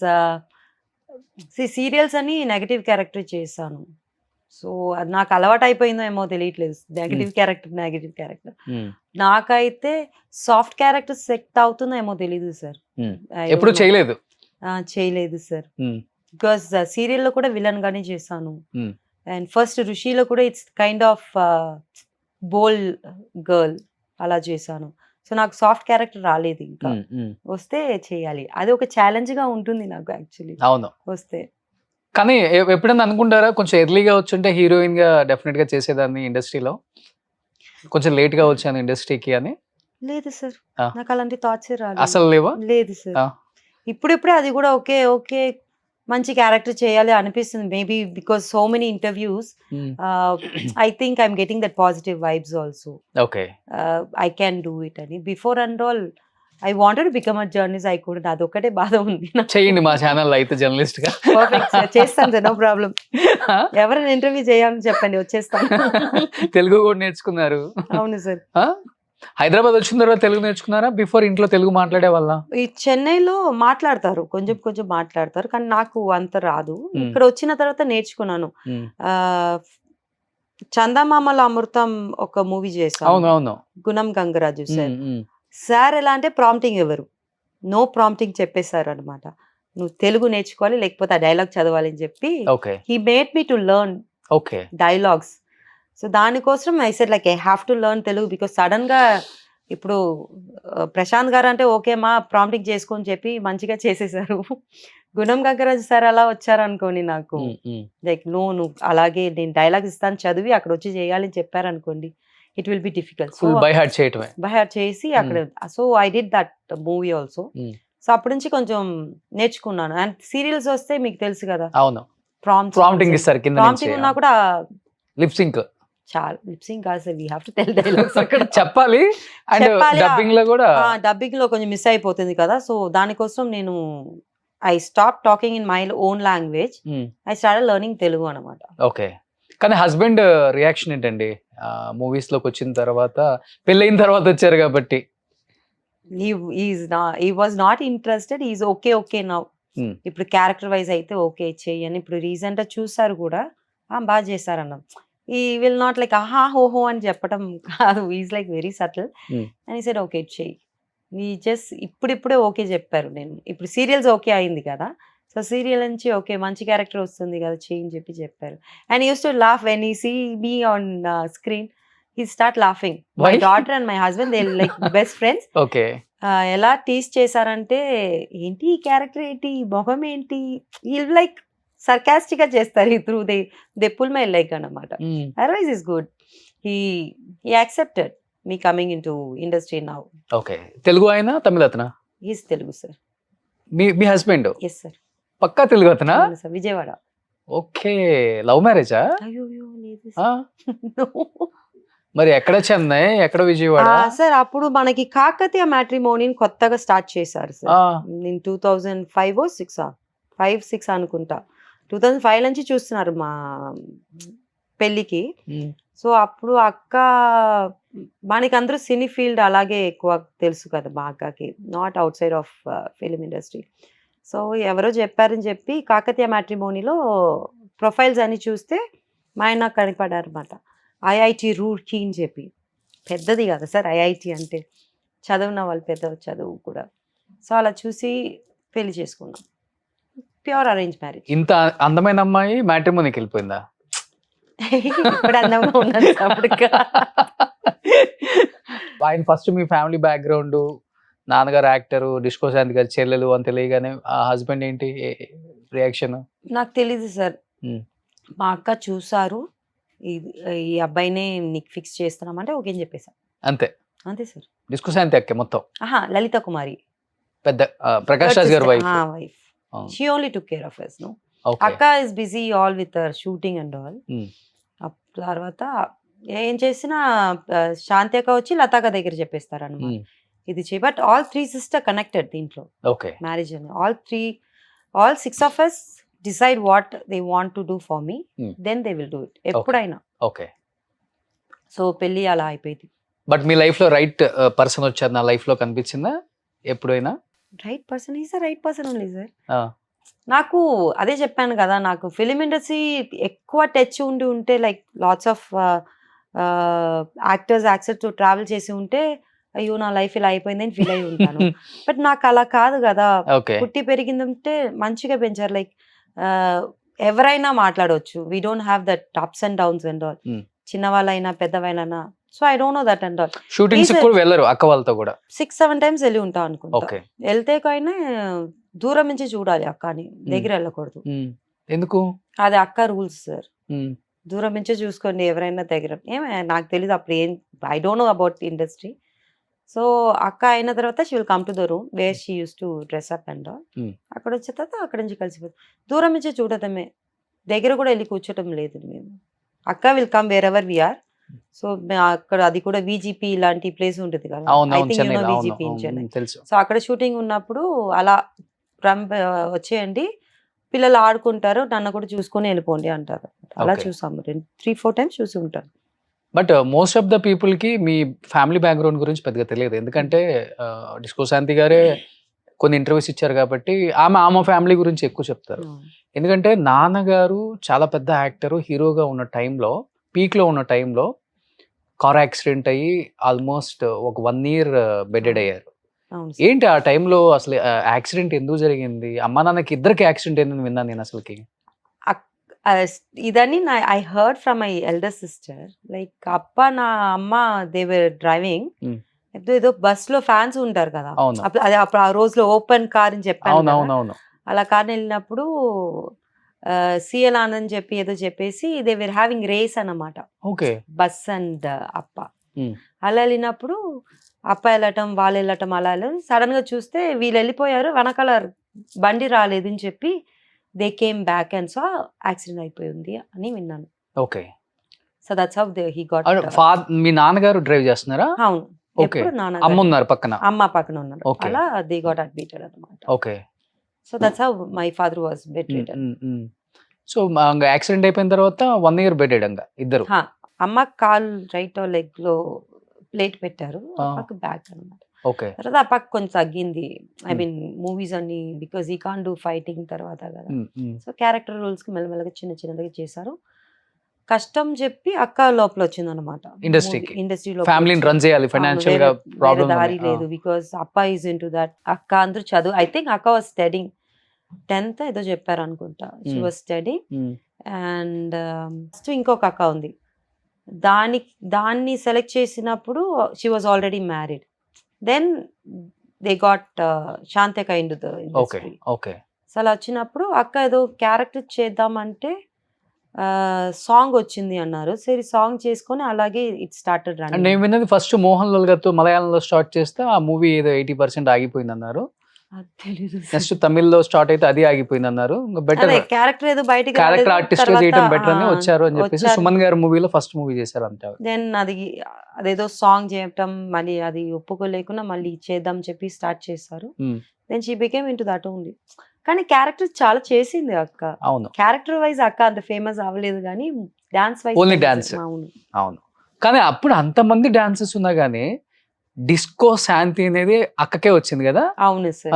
Speaker 4: serials అని నెగెటివ్ క్యారెక్టర్ చేశాను. సో అది నాకు అలవాటయిపోయిందో ఏమో తెలియట్లేదు. Negative character. నాకైతే సాఫ్ట్ క్యారెక్టర్ సెట్ అవుతుందో ఏమో తెలీదు సార్.
Speaker 2: ఎప్పుడు చేయలేదు.
Speaker 4: చేయలేదు సార్. బికాస్ సీరియల్‌లో కూడా విలన్ గానే చేశాను. అండ్ ఫస్ట్ 'ఋషిలో' కూడా it's kind of bold girl అలా చేశాను. సో నాకు సాఫ్ట్ క్యారెక్టర్ రాలేదు ఇంకా. వస్తే చేయాలి. అది ఒక ఛాలెంజ్‌గా ఉంటుంది నాకు యాక్చువల్లీ
Speaker 2: అవును.
Speaker 4: వస్తే.
Speaker 2: కానీ ఎప్పుడైనా అనుకుంటారా కొంచెం ఎర్లీగా వచ్చుంటే హీరోయిన్‌గా డెఫినెట్‌గా చేసేదాన్ని ఇండస్ట్రీలో. కొంచెం లేట్‌గా వచ్చాను ఇండస్ట్రీకి అని.
Speaker 4: లేదు సార్.
Speaker 2: ఆ.
Speaker 4: నాకు అలాంటి థాట్సే రాలేదు.
Speaker 2: అసలు లేవా?
Speaker 4: లేదు సార్.
Speaker 2: ఆ.
Speaker 4: ఇప్పుడిప్పుడే అది కూడా ఓకే మంచి క్యారెక్టర్ చేయాలి అనిపిస్తుంది. Maybe because so many interviews I think I'm getting that positive vibes also.
Speaker 2: Okay.
Speaker 4: I can do it అని. Before and all I wanted to become a journalist. I couldn't. అదొక్కటే బాధ ఉంది.
Speaker 2: చేయండి మా channel అయితే జర్నలిస్ట్‌గా.
Speaker 4: Perfect sir. చేస్తాను సార్. No problem. ఎవరైనా ఇంటర్వ్యూ చేయాలని చెప్పండి వచ్చేస్తాను.
Speaker 2: తెలుగు కూడా నేర్చుకున్నారు.
Speaker 4: అవును సార్.
Speaker 2: హైదరాబాద్ వచ్చిన తర్వాత తెలుగు నేర్చుకున్నారా? బిఫోర్ ఇంట్లో తెలుగు మాట్లాడే వాళ్ళ?
Speaker 4: ఈ చెన్నైలో మాట్లాడతారు. కొంచెం మాట్లాడతారు. కానీ నాకు అంత రాదు. ఇక్కడ వచ్చిన తర్వాత నేర్చుకున్నాను. చందమామల అమృతం ఒక మూవీ చేశాను.
Speaker 2: అవునవును.
Speaker 4: గుణం గంగరాజు సార్. సార్ ఎలా అంటే ప్రాంప్టింగ్ ఎవరు, నో ప్రాంప్టింగ్ చెప్పేశారు అనమాట. నువ్వు తెలుగు నేర్చుకోవాలి లేకపోతే ఆ డైలాగ్ చదవాలి అని చెప్పి
Speaker 2: okay.
Speaker 4: He made me to learn
Speaker 2: okay.
Speaker 4: Dialogues. So దానికోసం I said like I have to learn Telugu. Because sudden గా ఇప్పుడు ప్రశాంత్ గారు అంటే ఓకే మా ప్రాంప్టింగ్ చేసుకొని చెప్పి మంచిగా చేసేసారు. గుణం గంగరాజు సార్ అలా వచ్చారు అనుకోండి నాకు లైక్ నువ్వు అలాగే నేను డైలాగ్ ఇస్తాను చదివి అక్కడ వచ్చి చేయాలని చెప్పారు అనుకోండి, it will be difficult. So
Speaker 2: by heart చేయటమే.
Speaker 4: బై హార్ట్ చేసి అక్కడ so I did that movie also. So అప్పటి నుంచి కొంచెం నేర్చుకున్నాను. అండ్ సీరియల్స్ వస్తే మీకు తెలుసు కదా
Speaker 2: అవును, ప్రాంప్టింగ్ ఇస్తారు కింద నుంచి.
Speaker 4: ప్రాంప్టింగ్ ఉన్నా కూడా
Speaker 2: లిప్ సింక్
Speaker 4: చాలా లిప్ సింక్ కాదు sir. We have to tell dialogues అక్కడ
Speaker 2: చెప్పాలి. అండ్ డబ్బింగ్ లో కూడా
Speaker 4: డబ్బింగ్ లో కొంచెం మిస్ అయిపోతుంది కదా. సో దానికోసం నేను I stop talking in my own language. I start learning Telugu అనమాట.
Speaker 2: ఓకే. కానీ హస్బెండ్ రియాక్షన్ ఏంటండి మూవీస్ లోకి వచ్చిన తర్వాత? పెళ్ళైన తర్వాత వచ్చారు కాబట్టి.
Speaker 4: he was not interested. He's okay now. ఇప్పుడు క్యారెక్టర్ వైజ్ అయితే ఓకే చెయ్యని. ఇప్పుడు రీసెంట్ గా చూసారు కూడా బాగా చేశారన్న. ఈ విల్ నాట్ లైక్ ఆహా హోహో అని చెప్పడం కాదు. Is like very subtle and ఈ సెడ్ ఓకే చెయ్యి. ఈ జస్ట్ ఇప్పుడిప్పుడే ఓకే చెప్పారు. నేను ఇప్పుడు సీరియల్స్ ఓకే అయింది కదా. సో సీరియల్ నుంచి ఓకే మంచి క్యారెక్టర్ వస్తుంది కదా చెయ్యి అని చెప్పారు. And uses to laugh when he see me on screen. he start laughing. My daughter and my husband, they like best friends.
Speaker 2: Okay.
Speaker 4: ఎలా టీస్ చేశారంటే ఏంటి ఈ క్యారెక్టర్ ఏంటి మొహం ఏంటి లైక్ సర్కాస్టిక్ గా చేస్తారు. Through they pull my like అన్నమాట. Otherwise is good. He accepted me coming into industry now.
Speaker 2: Okay. Telugu అయినా తమిళ అతనా?
Speaker 4: Is Telugu sir.
Speaker 2: మీ హస్బెండ్?
Speaker 4: Yes sir.
Speaker 2: పక్కా తెలుగు అతనా?
Speaker 4: సార్ విజయవాడ.
Speaker 2: ఓకే. లవ్ మ్యారేజా?
Speaker 4: అయ్యో లేదు.
Speaker 2: మరి ఎక్కడ చెన్నై ఎక్కడ విజయవాడ?
Speaker 4: సార్ అప్పుడు మనకి కాకతీయ మ్యాట్రిమోనీని కొత్తగా స్టార్ట్ చేశారు సార్. నేను 2005-6 అనుకుంటా. 2005 నుంచి చూస్తున్నారు మా పెళ్ళికి. సో అప్పుడు అక్క మనకి అందరూ సినీ ఫీల్డ్ అలాగే ఎక్కువ తెలుసు కదా మా అక్కకి, not out side of film industry. So ఎవరో చెప్పారని చెప్పి కాకతీయ మ్యాట్రిమోనీలో ప్రొఫైల్స్ అని చూస్తే మా ఆయన నాకు కనపడారు అన్నమాట. ఐఐటి రూర్కీ అని చెప్పి. పెద్దది కదా సార్ ఐఐటి అంటే, చదువున్న వాళ్ళు పెద్ద చదువు కూడా. సో అలా చూసి పెళ్లి చేసుకున్నాం. Pure arrange marriage.
Speaker 2: ఇంత అందమైన అమ్మాయి మ్యాట్రిమోనీకి వెళ్ళిపోయిందా?
Speaker 4: ఇప్పుడు అందంగా ఉన్నాను అప్పటికా.
Speaker 2: ఆయన ఫస్ట్ మీ ఫ్యామిలీ బ్యాక్గ్రౌండ్, నాన్నగారు యాక్టరు, డిస్కో శాంతి గారి చెల్లెలు అని తెలియగానే ఆ హస్బెండ్ ఏంటి రియాక్షన్? నాకు
Speaker 4: తెలీదు సార్. మా అక్క చూసారు, ఈ అబ్బాయినే నీకు ఫిక్స్ చేస్తున్నామంటే ఓకే అని చెప్పేసా.
Speaker 2: అంతే
Speaker 4: సార్.
Speaker 2: డిస్కో శాంతి అక్క మొత్తం?
Speaker 4: లలిత కుమారి,
Speaker 2: పెద్ద ప్రకాష్ రాజ్ గారి wife.
Speaker 4: She only took care of us. అక్క is busy all with shooting and all. తర్వాత ఏం చేసినా శాంతి అక్క వచ్చి లతాక దగ్గర చెప్పేస్తారు అనమాట ఇది చేయి. బట్ ఆల్ 3 సిస్టర్ కనెక్టెడ్ దీంట్లో
Speaker 2: ఓకే
Speaker 4: మ్యారేజ్ అని. All 6 of us decide what they want to do for me, then they will do it ఎప్పుడైనా.
Speaker 2: ఓకే.
Speaker 4: సో పెళ్లి అలా అయిపోయింది.
Speaker 2: బట్ మీ లైఫ్ లో రైట్ పర్సన్ వచ్చారు నా లైఫ్ లో కనిపించిందా ఎప్పుడైనా?
Speaker 4: Right person is right person only sir. నాకు అదే చెప్పాను కదా, నాకు ఫిలిం ఇండస్ట్రీ ఎక్కువ టచ్ ఉంటే like lots of actors travel చేసి ఉంటే అయ్యో నా లైఫ్ ఇలా అయిపోయింది అని ఫీల్ అయి ఉంటాను. బట్ నాకు అలా కాదు కదా,
Speaker 2: ఓకే.
Speaker 4: పుట్టి పెరిగిందంటే మంచిగా పెంచారు. లైక్ ఎవరైనా మాట్లాడవచ్చు, we don't have that ups and downs and all, చిన్నవాళ్ళైనా పెద్దవాళ్ళైనా. So I don't know that and all.
Speaker 2: Shootings కూడా వెళ్ళరు అక్క వాళ్ళతో కూడా?
Speaker 4: 6-7 times వెళ్ళి ఉంటా అనుకుంటా.
Speaker 2: ఓకే.
Speaker 4: వెళ్తే కానీ దూరం నుంచి చూడాలి అక్కని, దగ్గర వెళ్ళకూడదు.
Speaker 2: ఎందుకు?
Speaker 4: అది అక్క రూల్స్ సార్. దూరం నుంచే చూసుకోండి ఎవరైనా దగ్గర. ఏమే నాకు తెలియదు అప్పుడు ఏం, I don't know about industry. So అక్క అయిన తర్వాత she will come to the room where she uses to dress up and all. అక్కడ వచ్చిన తర్వాత అక్కడ నుంచి కలిసిపోతుంది. దూరం నుంచే చూడటమే, దగ్గర కూడా వెళ్ళి కూర్చోటం లేదు మేము. అక్క will come wherever we're. So అక్కడ అది కూడా విజిపి లాంటి ప్లేస్ ఉంటుంది కదా, విజిపి ఇన్ చెన్నై. సో అక్కడ షూటింగ్ ఉన్నప్పుడు అలా వచ్చేయండి పిల్లలు ఆడుకుంటారు, నన్ను కూడా చూసుకొని వెళ్ళిపోండి అంటారు. అలా చూసాము 3-4 times చూసి ఉంటాను.
Speaker 2: But most of the people కి మీ ఫ్యామిలీ బ్యాక్గ్రౌండ్ గురించి పెద్దగా తెలియదు, ఎందుకంటే డిస్కో శాంతి గారే కొన్ని ఇంటర్వ్యూస్ ఇచ్చారు కాబట్టి ఆమె ఫ్యామిలీ గురించి ఎక్కువ చెప్తారు. ఎందుకంటే నాన్నగారు చాలా పెద్ద యాక్టర్, హీరోగా ఉన్న టైంలో, పీక్ లో ఉన్న టైంలో కార్ యాక్సిడెంట్ అయ్యి ఆల్మోస్ట్ ఒక 1 year బెడెడ్ అయ్యారు. ఏంటి ఆ టైంలో అసలు యాక్సిడెంట్ ఎందుకు జరిగింది? అమ్మ నాన్నకి ఇద్దరికి యాక్సిడెంట్ ఏందని విన్నాను నేను అసలుకి.
Speaker 4: ఇదని I heard from my elder sister. Like నా అమ్మ దే వర్ డ్రైవింగ్, ఏదో బస్ లో ఫ్యాన్స్ ఉంటారు కదా, అప్పుడు ఆ రోజులో ఓపెన్ కార్ అని చెప్పాను. అలా కార్ వెళ్ళినప్పుడు సిఎల్ ఆనంద్ చెప్పి ఏదో చెప్పేసి దే వర్ హ్యావింగ్ రేస్ అన్నమాట, బస్ అండ్ అప్ప. అలా వెళ్ళినప్పుడు అప్ప వెళ్ళటం వాళ్ళు వెళ్ళటం అలా సడన్ గా చూస్తే వీళ్ళు వెళ్ళిపోయారు, వెనకాల బండి రాలేదు అని చెప్పి they came back and so accident అయిపోయింది అని విన్నాను.
Speaker 2: Okay.
Speaker 4: So that's how he got.
Speaker 2: మీ నాన్నగారు డ్రైవ్ చేస్తున్నారా?
Speaker 4: అవును. ఎప్పుడు నాన్న
Speaker 2: అమ్మ ఉన్నారు పక్కన?
Speaker 4: అమ్మ పక్కన ఉన్నారు. అలా దే గాట్ అడ్మిటెడ్ అన్నమాట.
Speaker 2: Okay.
Speaker 4: So that's how my father was bedridden.
Speaker 2: So accident అయిపోయిన తర్వాత 1 year బెడెడ్ ఇద్దరు.
Speaker 4: అమ్మ కాల్ రైట్ లెగ్ లో ప్లేట్ పెట్టారు, అప్పకు బ్యాక్ అన్నమాట.
Speaker 2: ఓకే.
Speaker 4: తర్వాత అప్పకు కొంచెం తగ్గింది. ఐ మీన్ మూవీస్ అన్ని బికాస్ ఈ కాన్ డూ ఫైటింగ్ తర్వాత కదా, సో క్యారెక్టర్ రోల్స్ కి మెల్లమెల్లగా చిన్నగా చేశారు. కష్టం చెప్పి అక్క లోపల వచ్చింది అనమాట ఇండస్ట్రీలో.
Speaker 2: ఫ్యామిలీని రన్ చేయాలి, ఫైనాన్షియల్ గా ప్రాబ్లం
Speaker 4: దారి లేదు బికాస్ అప్ప ఈజ్ ఇంటూ దట్. అక్క అందరూ చదువు, ఐ థింక్ అక్క వాజ్ స్టడీయింగ్ 10th ఏదో చెప్పారు అనుకుంటా. షీ వాజ్ స్టడీయింగ్ అండ్ ఇంకొక అక్క ఉంది, దాన్ని సెలెక్ట్ చేసినప్పుడు she was already married. Then they got Shanthika into the industry. So అలా వచ్చినప్పుడు అక్క ఏదో క్యారెక్టర్ చేద్దామంటే సాంగ్ వచ్చింది అన్నారు. సరే సాంగ్ చేసుకొని అలాగే ఇట్ స్టార్టెడ్ రన్నింగ్.
Speaker 2: నేను విన్నది ఫస్ట్ మోహన్ లాల్ గారితో మలయాళంలో స్టార్ట్ చేస్తే ఆ మూవీ ఏదో 80% ఆగిపోయింది అన్నారు. నెక్స్ట్ తమిళ్లో స్టార్ట్ అయితే అది ఆగిపోయింది అన్నారు. బెటర్
Speaker 4: క్యారెక్టర్ ఏదో బయటికి
Speaker 2: క్యారెక్టర్ ఆర్టిస్ట్ గా చేయడం బెటర్ అని వచ్చారు అని చెప్పేసి సుమన్ గారి మూవీలో ఫస్ట్ మూవీ చేశారు అంతే.
Speaker 4: దెన్ అదేదో సాంగ్ చేయటం మళ్ళీ అది ఒప్పుకోలేకుండా మళ్ళీ చేద్దాం చెప్పి స్టార్ట్ చేశారు. Then she became into that only. కానీ క్యారెక్టర్ చాలా చేసింది అక్క.
Speaker 2: అవును.
Speaker 4: క్యారెక్టర్ వైజ్ అక్క అంత ఫేమస్ అవ్వలేదు కానీ డాన్స్ వైజ్
Speaker 2: ఓన్లీ డాన్స్. అవును. కానీ అప్పుడు అంతమంది డాన్సెస్ ఉన్నా గానీ డిస్కో శాంతి అనేది అక్కకే వచ్చింది కదా.
Speaker 4: అవును సార్.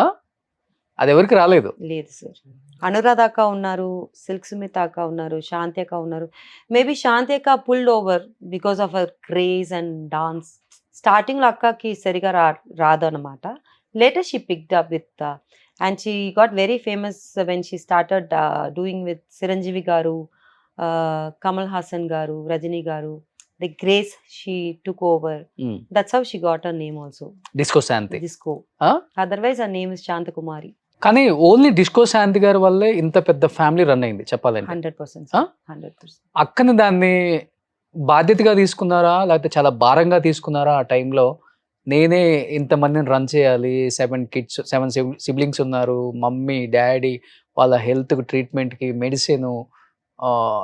Speaker 2: అది ఎవరికి రాలేదు.
Speaker 4: లేదు సార్. అనురాధ అక్క ఉన్నారు, సిల్క్ సుమిత అక్క ఉన్నారు, శాంతి అక్క ఉన్నారు. మేబీ శాంతి అక్క pulled over because of our craze and dance. Starting లో అక్కకి సరిగా రాదు అనమాట. Later she picked up with and she got very famous when she started doing with Chiranjeevi garu, Kamal Hassan garu, Rajini garu. The grace she took over. That's how she got her name also.
Speaker 2: Disco Shanti.
Speaker 4: Disco. Otherwise her name is Shantakumari.
Speaker 2: కానీ only disco శాంతి గారి వల్లే ఇంత పెద్ద family run అయింది చెప్పాలంటే.
Speaker 4: 100%. 100%.
Speaker 2: అక్కని దాన్ని బాధ్యతగా తీసుకున్నారా లేకపోతే చాలా భారంగా తీసుకున్నారా ఆ టైంలో? నేనే ఇంతమందిని రన్ చేయాలి, 7 siblings ఉన్నారు, మమ్మీ డాడీ వాళ్ళ హెల్త్ ట్రీట్మెంట్ కి మెడిసిన్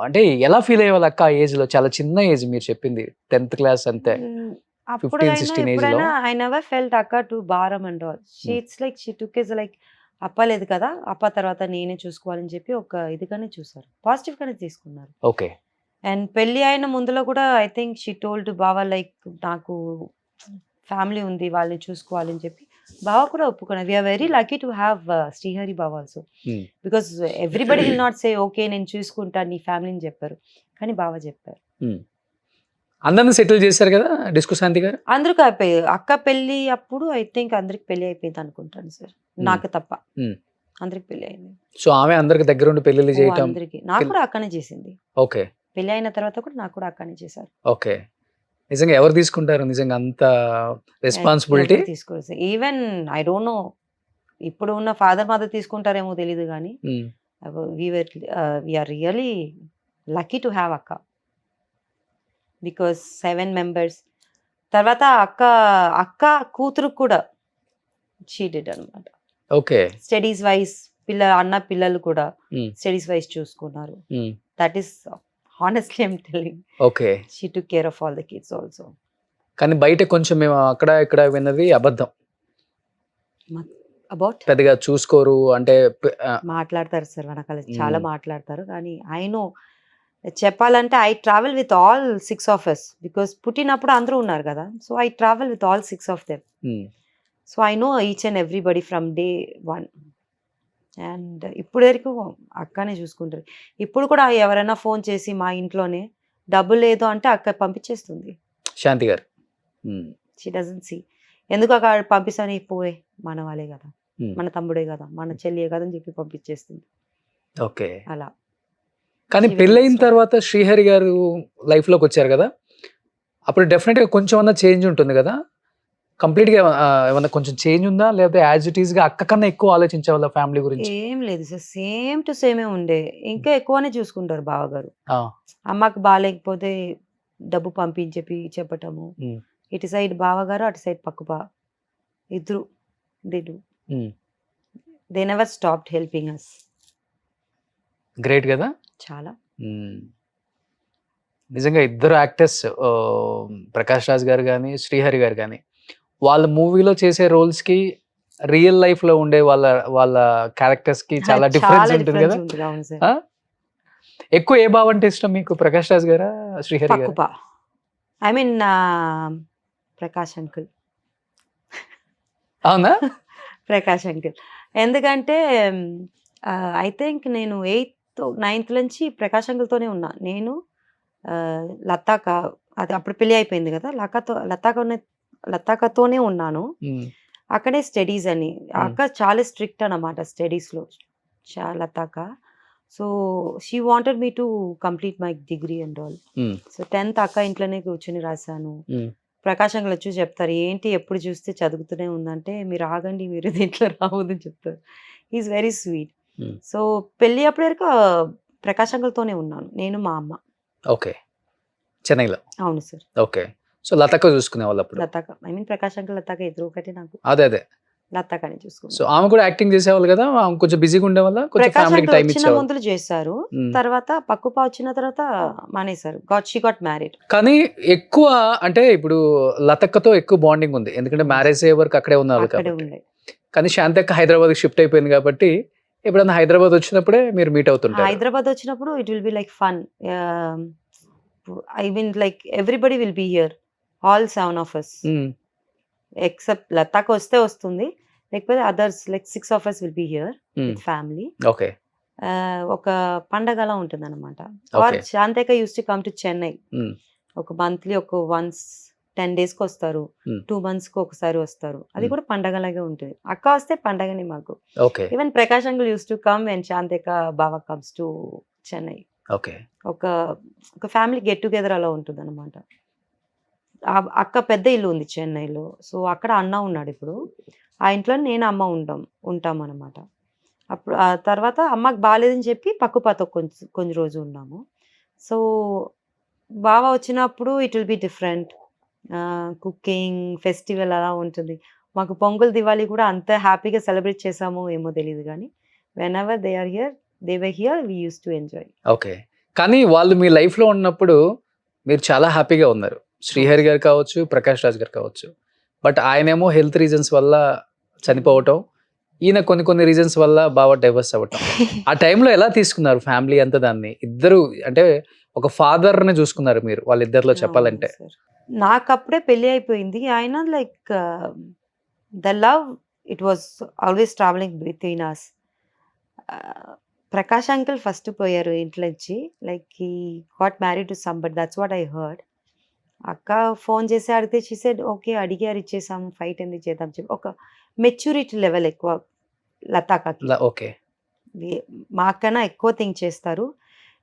Speaker 2: అంటే ఎలా ఫీల్ అయ్యేవాళ్ళు అక్క ఆ ఏజ్ లో? చాలా చిన్న ఏజ్ మీరు చెప్పింది, 10th క్లాస్ అంతే.
Speaker 4: అప్పుడు
Speaker 2: 16 age లో?
Speaker 4: ఎప్పుడైనా ఐ నెవర్ ఫెల్ట్ అక్క టు భారం and all. It's like she took is like అప్పలేదు కదా, అప్ప తర్వాత నేనే చూసుకోవాలని చెప్పి ఒక ఇదిగానే చూసారు, పాజిటివ్ గానే తీసుకున్నారు.
Speaker 2: ఓకే.
Speaker 4: అండ్ పెళ్లి అయిన ముందులో కూడా ఐ థింక్ షీ టోల్డ్ బావ లైక్ నాకు ఫ్యామిలీ ఉంది, వాళ్ళని చూసుకోవాలని చెప్పి బావ కూడా ఒప్పుకున్నారు. We're very lucky to have Srihari బావ also, because everybody will not say okay నేను చూసుకుంటాను నీ ఫ్యామిలీని చెప్పారు, కానీ బావ చెప్పారు.
Speaker 2: అందరిని సెటిల్ చేశారు కదా డిస్కో శాంతి గారు?
Speaker 4: అందరికి అయిపోయాయి. అక్క పెళ్లి అప్పుడు ఐ థింక్ అందరికి పెళ్లి అయిపోయింది అనుకుంటాను సార్, నాకు తప్ప అందరికి పెళ్లి అయింది.
Speaker 2: సో ఆమె అందరికి దగ్గర ఉండి పెళ్లిళ్ళు చేయటం?
Speaker 4: అందరికి. నాకు కూడా అక్కనే చేసింది.
Speaker 2: ఓకే.
Speaker 4: పెళ్లి అయిన తర్వాత కూడా నాకు కూడా అక్కనే చేశారు.
Speaker 2: ఓకే. నిజంగా ఎవరు తీసుకుంటారు నిజంగా అంత రెస్పాన్సిబిలిటీ?
Speaker 4: తీసుకోవాలి. ఈవెన్ ఐ డోంట్ నో ఇప్పుడు ఉన్న ఫాదర్ మదర్ తీసుకుంటారేమో తెలియదు కానీ we're really lucky to have అక్క, బికాస్ 7 members. తర్వాత అక్క కూతురు కూడా షీ డిడ్ అనమాట.
Speaker 2: ఓకే.
Speaker 4: స్టడీస్ వైజ్ అన్న పిల్లలు కూడా స్టడీస్ వైజ్ చూసుకున్నారు. That is honestly I'm telling.
Speaker 2: Okay.
Speaker 4: She took care of all the kids also.
Speaker 2: కానీ బయట కొంచెం మేము అక్కడ ఇక్కడ విన్నది అబద్ధం.
Speaker 4: అబౌట్
Speaker 2: పెద్దగా చూసుకోరు అంటే
Speaker 4: మాట్లాడతారు సార్, వెనకాల చాలా మాట్లాడతారు. కానీ ఐ నో చెప్పాలంటే I travel with all 6 of us, because పుట్టినప్పుడు అందరూ ఉన్నారు కదా, so I travel with all 6 of them. So I know each and everybody from day 1. And ఇప్పుడు వరకు అక్కనే చూసుకుంటారు. ఇప్పుడు కూడా ఎవరైనా ఫోన్ చేసి మా ఇంట్లోనే డబ్బులు లేదు అంటే అక్క పంపించేస్తుంది
Speaker 2: శాంతి గారు.
Speaker 4: షీ డజంట్ సీ ఎందుకు అక్కడ పంపిస్తాను, పోయే మన వాళ్ళే కదా, మన తమ్ముడే కదా, మన చెల్లియే కదా అని చెప్పి పంపించేస్తుంది.
Speaker 2: ఓకే.
Speaker 4: అలా.
Speaker 2: కానీ పెళ్ళైన తర్వాత శ్రీహరి గారు లైఫ్ లోకి వచ్చారు కదా, అప్పుడు డెఫినెట్ గా కొంచెం అన్న చేంజ్ ఉంటుంది కదా. కంప్లీట్ గా ఏమన్నా కొంచెం చేంజ్ ఉందా, లేదా యాజ్ ఇట్ ఈస్ గా అక్క కన్నా ఎక్కువ ఆలోచించే వాళ్ళ ఫ్యామిలీ గురించి?
Speaker 4: ఏం లేదు సార్, సేమ్ టు సేమే ఉండే. ఇంకా ఎక్కువనే చూసుకుంటారు బావగారు. అమ్మకి బాగాలేకపోతే డబ్బు పంపించి చెప్పటము, ఇటు సైడ్ బావగారు అటు సైడ్ పక్కుపా ఇద్దరు they never stopped helping us.
Speaker 2: Great కదా.
Speaker 4: చాలా.
Speaker 2: నిజంగా ఇద్దరు యాక్టర్స్, ప్రకాష్ రాజ్ గారు కానీ శ్రీహరి గారు కానీ, వాళ్ళ మూవీలో చేసే రోల్స్ కి రియల్ లైఫ్ లో ఉండే వాళ్ళ క్యారెక్టర్స్ కి చాలా డిఫరెన్స్ ఉంటుంది కదా. ఎక్కువ ఏ బావ అంటే ఇష్టం మీకు, ప్రకాష్ రాజ్ గారా శ్రీహరి గారు?
Speaker 4: I mean Prakash uncle.
Speaker 2: అవునా? ప్రకాష్
Speaker 4: అంకుల్. ఎందుకంటే ఐ థింక్ నేను 8th 9th నుంచి ప్రకాష్ అంకుల్తోనే ఉన్నా. నేను లతాక అది అప్పుడు పెళ్లి అయిపోయింది కదా, లతాకతోనే ఉన్నాను. అక్కడే స్టడీస్ అని, అక్క చాలా స్ట్రిక్ట్ అన్నమాట స్టడీస్లో లతాక. So she wanted me to complete my degree and all. So 10th అక్క ఇంట్లోనే కూర్చొని రాశాను. ప్రకాష్ అంకుల్ వచ్చి చెప్తారు, ఏంటి ఎప్పుడు చూస్తే చదువుతూనే ఉందంటే, మీరు ఆగండి, మీరు దీంట్లో రావద్దని చెప్తారు. Is very sweet. సో పెళ్ళి అప్పటి వరకు ప్రకాష్ అంకుల్తోనే ఉన్నాను నేను, మా అమ్మ.
Speaker 2: ఓకే. చెన్నైలో? అవును సార్. ఓకే. సో లతక చూసుకునే వాళ్ళు అప్పుడు? లతక, ఐ మీన్ ప్రకాష్ అంకుల్ లతక ఇద్దరు ఒకటి నాకు. అదే లతకని చూసుకున్నాను. సో ఆమె కూడా యాక్టింగ్ చేసేవాళ్ళు కదా, ఆమె కొంచెం బిజీగా ఉండేవాళ్ళ, కొంచెం ఫ్యామిలీకి టైం ఇచ్చేవాళ్ళు.
Speaker 4: ముందు చేశారు, తర్వాత పక్కుపా వచ్చిన తర్వాత మానేశారు. She got married.
Speaker 2: కానీ ఎక్కువ అంటే ఇప్పుడు లతక్కతో ఎక్కువ బాండింగ్ ఉంది, ఎందుకంటే మ్యారేజ్ అయ్యే వరకు అక్కడే ఉన్నారు కాబట్టి. కానీ శాంతి అక్క హైదరాబాద్ షిఫ్ట్ అయిపోయింది కాబట్టి ఎప్పుడన్నా హైదరాబాద్ వచ్చినప్పుడే మీరు మీట్ అవుతుంటారు.
Speaker 4: హైదరాబాద్ వచ్చినప్పుడు it will be like fun. I mean like everybody will be here, all 7 of us, except లతాక వస్తే వస్తుంది, లేకపోతే others like 6 of us will be here with family.
Speaker 2: Okay.
Speaker 4: ఒక పండగలా ఉంటుంది అనమాట. Or Shanthika uses to come to Chennai. ఒక monthly ఒక వన్స్ 10 days కి వస్తారు, 2 months కి ఒకసారి వస్తారు. అది కూడా పండగలాగే ఉంటుంది. అక్క వస్తే పండగని మాకు. Even Prakash uncle uses to come and Shanthika బావ కమ్స్ టు చెన్నై.
Speaker 2: ఓకే.
Speaker 4: ఒక ఫ్యామిలీ గెట్ టుగెదర్ అలా ఉంటుంది అనమాట. అక్క పెద్ద ఇల్లు ఉంది చెన్నైలో, సో అక్కడ అన్న ఉన్నాడు ఇప్పుడు. ఆ ఇంట్లో నేను అమ్మ ఉంటాం అనమాట. అప్పుడు ఆ తర్వాత అమ్మకి బాగాలేదని చెప్పి పక్కుపాతో కొన్ని రోజు ఉన్నాము. సో బావ వచ్చినప్పుడు it will be different, cooking festival అలా ఉంటుంది. మాకు పొంగల్ దివాళీ కూడా అంత హ్యాపీగా సెలబ్రేట్ చేసామో ఏమో తెలియదు, కానీ when ever they were here we use to enjoy.
Speaker 2: Okay. కానీ వాళ్ళు మీ లైఫ్లో ఉన్నప్పుడు మీరు చాలా హ్యాపీగా ఉన్నారు. శ్రీహరి గారు కావచ్చు, ప్రకాష్ రాజ్ గారు కావచ్చు. బట్ ఆయనేమో హెల్త్ రీజన్స్ వల్ల చనిపోవటం, ఈయన కొన్ని రీజన్స్ వల్ల బాగా డైవర్స్ అవ్వటం. ఆ టైంలో ఎలా తీసుకున్నారు ఫ్యామిలీ అంతా దాన్ని? ఇద్దరు అంటే ఒక ఫాదర్ని చూసుకున్నారు మీరు వాళ్ళిద్దరిలో చెప్పాలంటే.
Speaker 4: నాకు అప్పుడే పెళ్లి అయిపోయింది. ఆయన like the love it was always travelling between us. Prakash uncle first పోయారు ఇంట్లో నుంచి. Like he got married to somebody, that's what I heard. అక్క ఫోన్ చేసి అడిగితే షీ సెడ్ ఓకే, అడిగారు ఇచ్చేసాము, ఫైట్ ఎందుకు చేద్దాం చెప్పి. ఒక మెచ్యూరిటీ లెవెల్ ఎక్కువ లతాకి.
Speaker 2: ఓకే,
Speaker 4: మా అక్కన ఎక్కువ థింక్ చేస్తారు.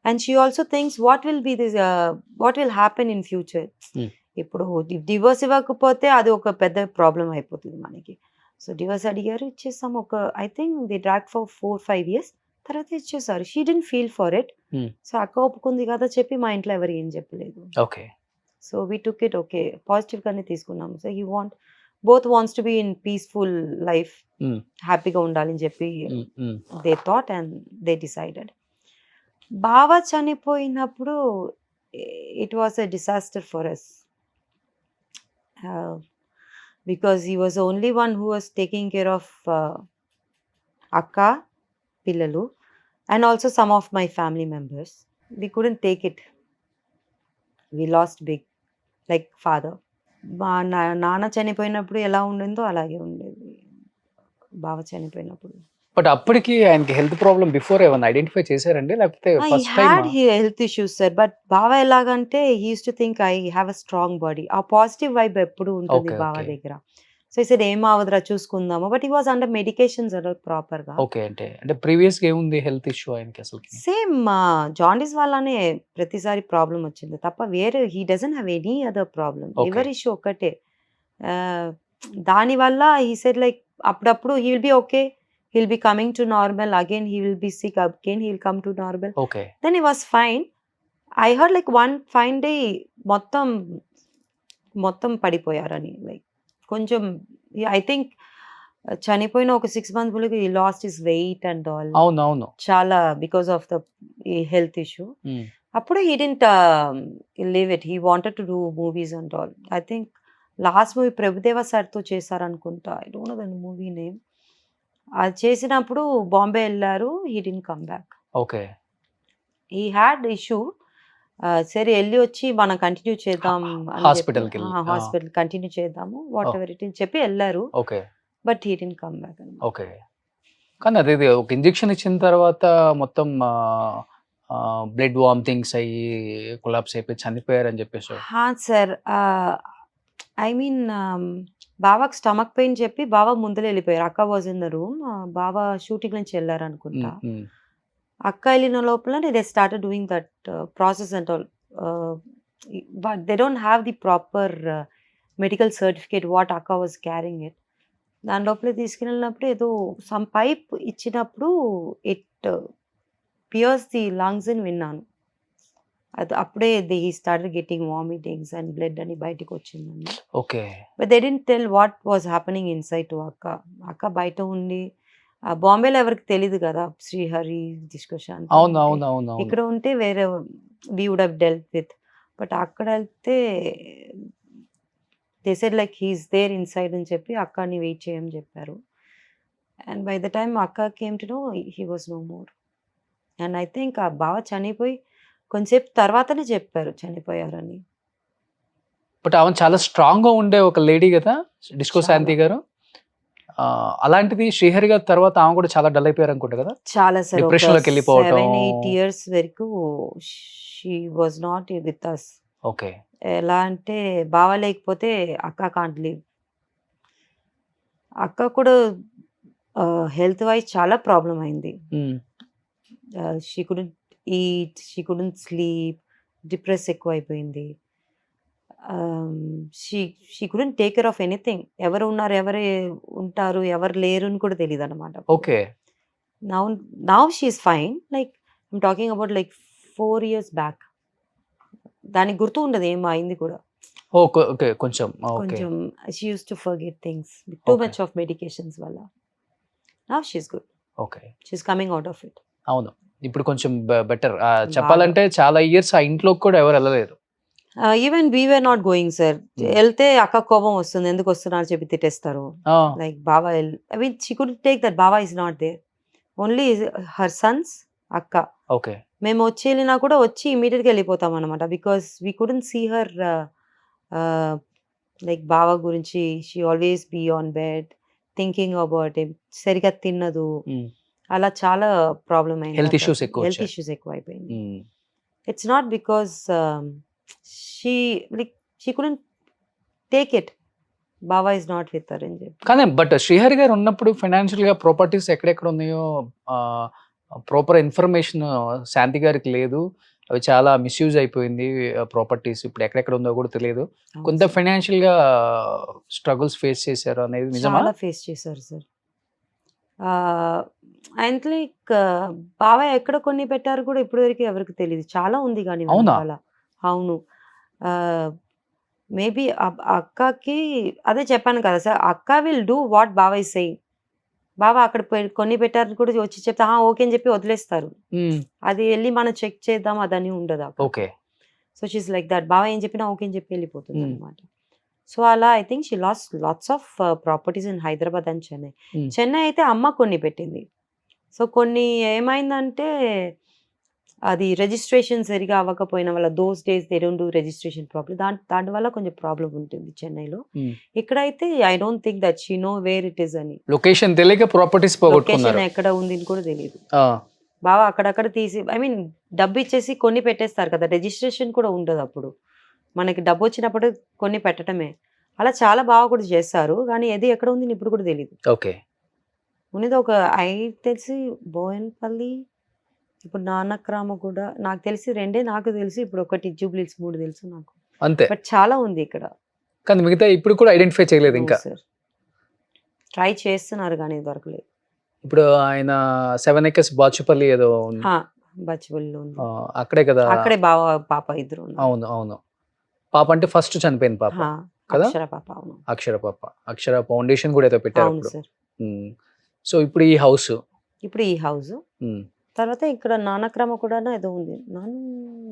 Speaker 4: And she also thinks what will be this, what will happen in future. ఇప్పుడు డివోర్స్ ఇవ్వకపోతే అది ఒక పెద్ద ప్రాబ్లం అయిపోతుంది మనకి. సో డివోర్స్ అడిగారు, ఇచ్చేసాము. ఒక I think the drag for 4-5 years, తర్వాత ఇచ్చేసారు. She didn't feel for it. So అక్క ఒప్పుకుంది కదా చెప్పి మా ఇంట్లో ఎవరు ఏం చెప్పలేదు.
Speaker 2: Okay.
Speaker 4: So we took it okay, positive గానే తీసుకున్నాము. So he both wants to be in peaceful life, హ్యాపీగా ఉండాలని చెప్పి they thought and they decided. బావ చనిపోయినప్పుడు it was a disaster for us, because he was only one who was taking care of అక్క, పిల్లలు, and also some of my family members. We couldn't take it. We lost big like father. మా నాన్న చనిపోయినప్పుడు ఎలా ఉండిందో అలాగే ఉండేది బావ చనిపోయినప్పుడు.
Speaker 2: బట్ అప్పటికి ఆయనకి హెల్త్ ప్రాబ్లమ్ బిఫోర్ ఏమైనా ఐడెంటిఫై చేశారండి, లేకపోతే first time?
Speaker 4: Health issues sir, but బావ ఎలాగంటే he use to think I have a strong body. ఆ పాజిటివ్ వైబ్ ఎప్పుడు ఉంటుంది బావ దగ్గర. సో ఈ సార్ ఏం అవదురా చూసుకుందాము, but he was under medications proper గా.
Speaker 2: ఓకే, అంటే ప్రీవియస్ గా ఏముంది హెల్త్ ఇష్యూ ఆయనకి అసలు?
Speaker 4: సేమ్ జాండీస్ వల్లనే ప్రతిసారి ప్రాబ్లం వచ్చింది తప్ప వేరే he doesn't have any other problem. Liver issue ఒక్కటే. దానివల్ల హీ సెడ్ లైక్ అప్పుడప్పుడు he will be okay, he'll be coming to normal, again he will be sick, again he'll come to normal.
Speaker 2: Okay,
Speaker 4: then he was fine. I heard like one fine day మొత్తం పడిపోయారని. Like కొంచెం I think చనిపోయిన ఒక 6 months ముందు he lost his weight and all.
Speaker 2: అవును
Speaker 4: చాలా because of the health issue. అప్పుడు he didn't leave it. He wanted to do movies and all. I think last movie Prabhudeva సార్తో చేశారనుకుంటా. I don't know the movie name. అది చేసినప్పుడు బాంబే వెళ్ళారు. He didn't come back.
Speaker 2: Okay,
Speaker 4: he had issue. సరే వెళ్ళి వచ్చి మనం continue చేద్దాం, హాస్పిటల్ కంటిన్యూ చేద్దాము, వాట్ ఎవర్ ఇట్ చెప్పి వెళ్ళారు.
Speaker 2: Okay,
Speaker 4: but he didn't come back.
Speaker 2: Okay. కానీ అది ఒక ఇంజెక్షన్ ఇచ్చిన తర్వాత మొత్తం బ్లడ్ వామిటింగ్స్ అయ్యి కొలాప్స్ అయిపోయి చనిపోయారని చెప్పేసి.
Speaker 4: సార్ ఐ మీన్ బావాకి స్టమక్ పెయిన్ చెప్పి బావ ముందర వెళ్ళిపోయారు. అక్క వాజ్ ఇన్ ద రూమ్. బావ షూటింగ్ నుంచి వెళ్ళారు అనుకుంటా. అక్క వెళ్ళిన లోపల they started doing that process and all. But they don't have the proper medical certificate what అక్క వాజ్ క్యారింగ్ ఇట్. దాని లోపల తీసుకెళ్ళినప్పుడు ఏదో సమ్ పైప్ ఇచ్చినప్పుడు ఇట్ పియర్స్ ది లంగ్స్ అని విన్నాను. అది అప్పుడే he started getting vomitings and blood అని బయటకు వచ్చిందండి.
Speaker 2: Okay,
Speaker 4: but they didn't tell what was happening inside to అక్క. అక్క బయట ఉండి బాంబేలో ఎవరికి తెలియదు కదా శ్రీహరి డిస్కషన్.
Speaker 2: అవును.
Speaker 4: ఇక్కడ ఉంటే వేరే we would have dealt with. But అక్కడ వెళ్తే they said like he's there inside అని చెప్పి అక్కని వెయిట్ చేయమని చెప్పారు. అండ్ బై ద టైమ్ అక్క came to know he was no more. And I think ఆ బావ చనిపోయి కొంచెంసేపు తర్వాతనే చెప్పారు చనిపోయారని.
Speaker 2: బట్ ఆమె చాలా స్ట్రాంగ్ గా ఉండే ఒక లేడీ కదా డిస్కో శాంతి గారు. అలాంటిది శ్రీహరి గారి తర్వాత ఆమె కూడా చాలా డల్ అయిపోయారు అనుకుంటా కదా.
Speaker 4: చాలా సార్,
Speaker 2: డిప్రెషన్ లోకి వెళ్ళిపోవడం.
Speaker 4: 7-8 years వరకు she was not with us.
Speaker 2: Okay,
Speaker 4: ఎలా అంటే బావ లేకపోతే అక్క కాంట్ లివ్. అక్క కూడా హెల్త్ వైజ్ చాలా ప్రాబ్లం అయింది. She couldn't eat, she couldn't sleep, depress ఎక్కువ అయిపోయింది. She couldn't take care of anything. ఎవరు ఉన్నారు, ఎవరు ఉంటారు, ఎవరు లేరు అని కూడా తెలియదు అనమాట.
Speaker 2: Okay,
Speaker 4: now she is fine. Like I'm talking about like 4 years back. దానికి గుర్తు ఉండదు ఏం అయింది కూడా.
Speaker 2: ఓకే, కొంచెం
Speaker 4: she uses to forget things too much of medications వల్ల. Now she is good.
Speaker 2: Okay,
Speaker 4: she is coming out of it.
Speaker 2: అవును. ఇప్పుడు కొంచెం బెటర్. చెప్పాలంటే చాలా ఇయర్స్ ఆ ఇంట్లోకి కూడా ఎవరు వెళ్ళలేదు.
Speaker 4: Even we were not going sir. వెళ్తే అక్క కోపం వస్తుంది, ఎందుకు వస్తున్నారు చెప్పి తిట్టేస్తారు. లైక్ బావా I mean she could take that బావా is not there, only her sons అక్క.
Speaker 2: ఓకే.
Speaker 4: మేము వచ్చి వెళ్ళినా కూడా వచ్చి ఇమీడియట్గా వెళ్ళిపోతాం అనమాట, because we couldn't see her like బావ గురించి. She always be on bed thinking about him, సరిగా తిన్నదు, అలా చాలా ప్రాబ్లం అయింది.
Speaker 2: హెల్త్ ఇష్యూస్ ఎక్కువ
Speaker 4: హెల్త్
Speaker 2: వచ్చాయి.
Speaker 4: ఇష్యూస్ ఎక్కువ అయిపోయింది. It's not because she like she couldn't take it, బావా ఇస్ నాట్ విత్ హర్ అని చెప్పి.
Speaker 2: కానీ బట్ శ్రీహరి గారు ఉన్నప్పుడు ఫైనాన్షియల్ గా ప్రాపర్టీస్ ఎక్కడెక్కడ ఉన్నాయో ప్రాపర్ ఇన్ఫర్మేషన్ శాంతి గారికి లేదు. అవి చాలా మిస్యూజ్ అయిపోయింది ప్రాపర్టీస్. ఇప్పుడు ఎక్కడెక్కడ ఉందో కూడా తెలియదు. కొంత ఫైనాన్షియల్ గా స్ట్రగుల్స్ ఫేస్ చేశారు అనేది నిజమా?
Speaker 4: చాలా ఫేస్ చేశారు సార్. అండ్ లైక్ బావ ఎక్కడ కొన్ని పెట్టారు కూడా ఇప్పటి వరకు ఎవరికి తెలియదు. చాలా ఉంది కానీ
Speaker 2: అవునా?
Speaker 4: వెనకాల. అవును. మేబీ అక్కకి అదే చెప్పాను కదా సార్, అక్క విల్ డూ వాట్ బావ ఇస్ సెయింగ్. బావ అక్కడ కొన్ని పెట్టారు కూడా వచ్చి చెప్తే ఓకే అని చెప్పి వదిలేస్తారు. అది వెళ్ళి మనం చెక్ చేద్దాం అదని ఉండదు అక్కడ.
Speaker 2: Okay.
Speaker 4: So she's like that, బావ ఏం చెప్పినా ఓకే అని చెప్పి వెళ్ళిపోతుంది అనమాట. సో అలా I think she lots of properties in Hyderabad and Chennai. Chennai అయితే అమ్మ కొన్ని పెట్టింది. సో కొన్ని ఏమైందంటే అది రిజిస్ట్రేషన్ సరిగా అవ్వకపోయిన వల్ల, those days they don't do registration problem, దాని వల్ల కొంచెం ప్రాబ్లం ఉంటుంది చెన్నైలో. ఇక్కడైతే I don't think that she know where it is అని.
Speaker 2: లొకేషన్ తెలియక ప్రాపర్టీస్ పోగొట్టుకున్నారు.
Speaker 4: లొకేషన్ ఎక్కడ ఉంది అని కూడా తెలియదు. బాగా అక్కడక్కడ తీసి ఐ మీన్ డబ్బు ఇచ్చేసి కొన్ని పెట్టేస్తారు కదా, రిజిస్ట్రేషన్ కూడా ఉండదు అప్పుడు. మనకి డబ్బు వచ్చినప్పుడు కొన్ని పెట్టడమే. అలా చాలా బాగా కూడా చేస్తారు, కానీ ఏది ఎక్కడ ఉంది ఇప్పుడు కూడా తెలియదు.
Speaker 2: ఓకే.
Speaker 4: ఉన్నది ఒక తెలిసి బోయన్పల్లి, ఇప్పుడు నానక్రామ కూడా నాకు తెలిసి 2 నాకు తెలిసి, ఇప్పుడు ఒకటి జూబ్లీస్ 3 తెలుసు నాకు.
Speaker 2: అంతే.
Speaker 4: బట్ చాలా ఉంది ఇక్కడ.
Speaker 2: కానీ మిగతా ఇప్పుడు కూడా ఐడెంటిఫై చేయలేదు ఇంకా.
Speaker 4: సార్ ట్రై చేస్తున్నారు కానీ దొరకలేదు.
Speaker 2: ఇప్పుడు ఆయన 7 acres బాచుపల్లి ఏదో ఉంది.
Speaker 4: బచ్చిపల్లిలో ఉంది.
Speaker 2: అక్కడే కదా?
Speaker 4: అక్కడే బావ పాప ఇద్దరు ఉన్నారు.
Speaker 2: అవును అవును. పాప అంటే ఫస్ట్ చనిపోయింది పాప కదా?
Speaker 4: అక్షర పాప. అవును,
Speaker 2: అక్షర పాప. అక్షర ఫౌండేషన్ కూడా ఏదో పెట్టారు
Speaker 4: అవును
Speaker 2: ఇప్పుడు.
Speaker 4: సార్.
Speaker 2: సో ఇప్పుడు ఈ హౌస్,
Speaker 4: ఇప్పుడు ఈ హౌస్ తర్వాత ఇక్కడ నానక్రమ కూడా ఏదో ఉంది,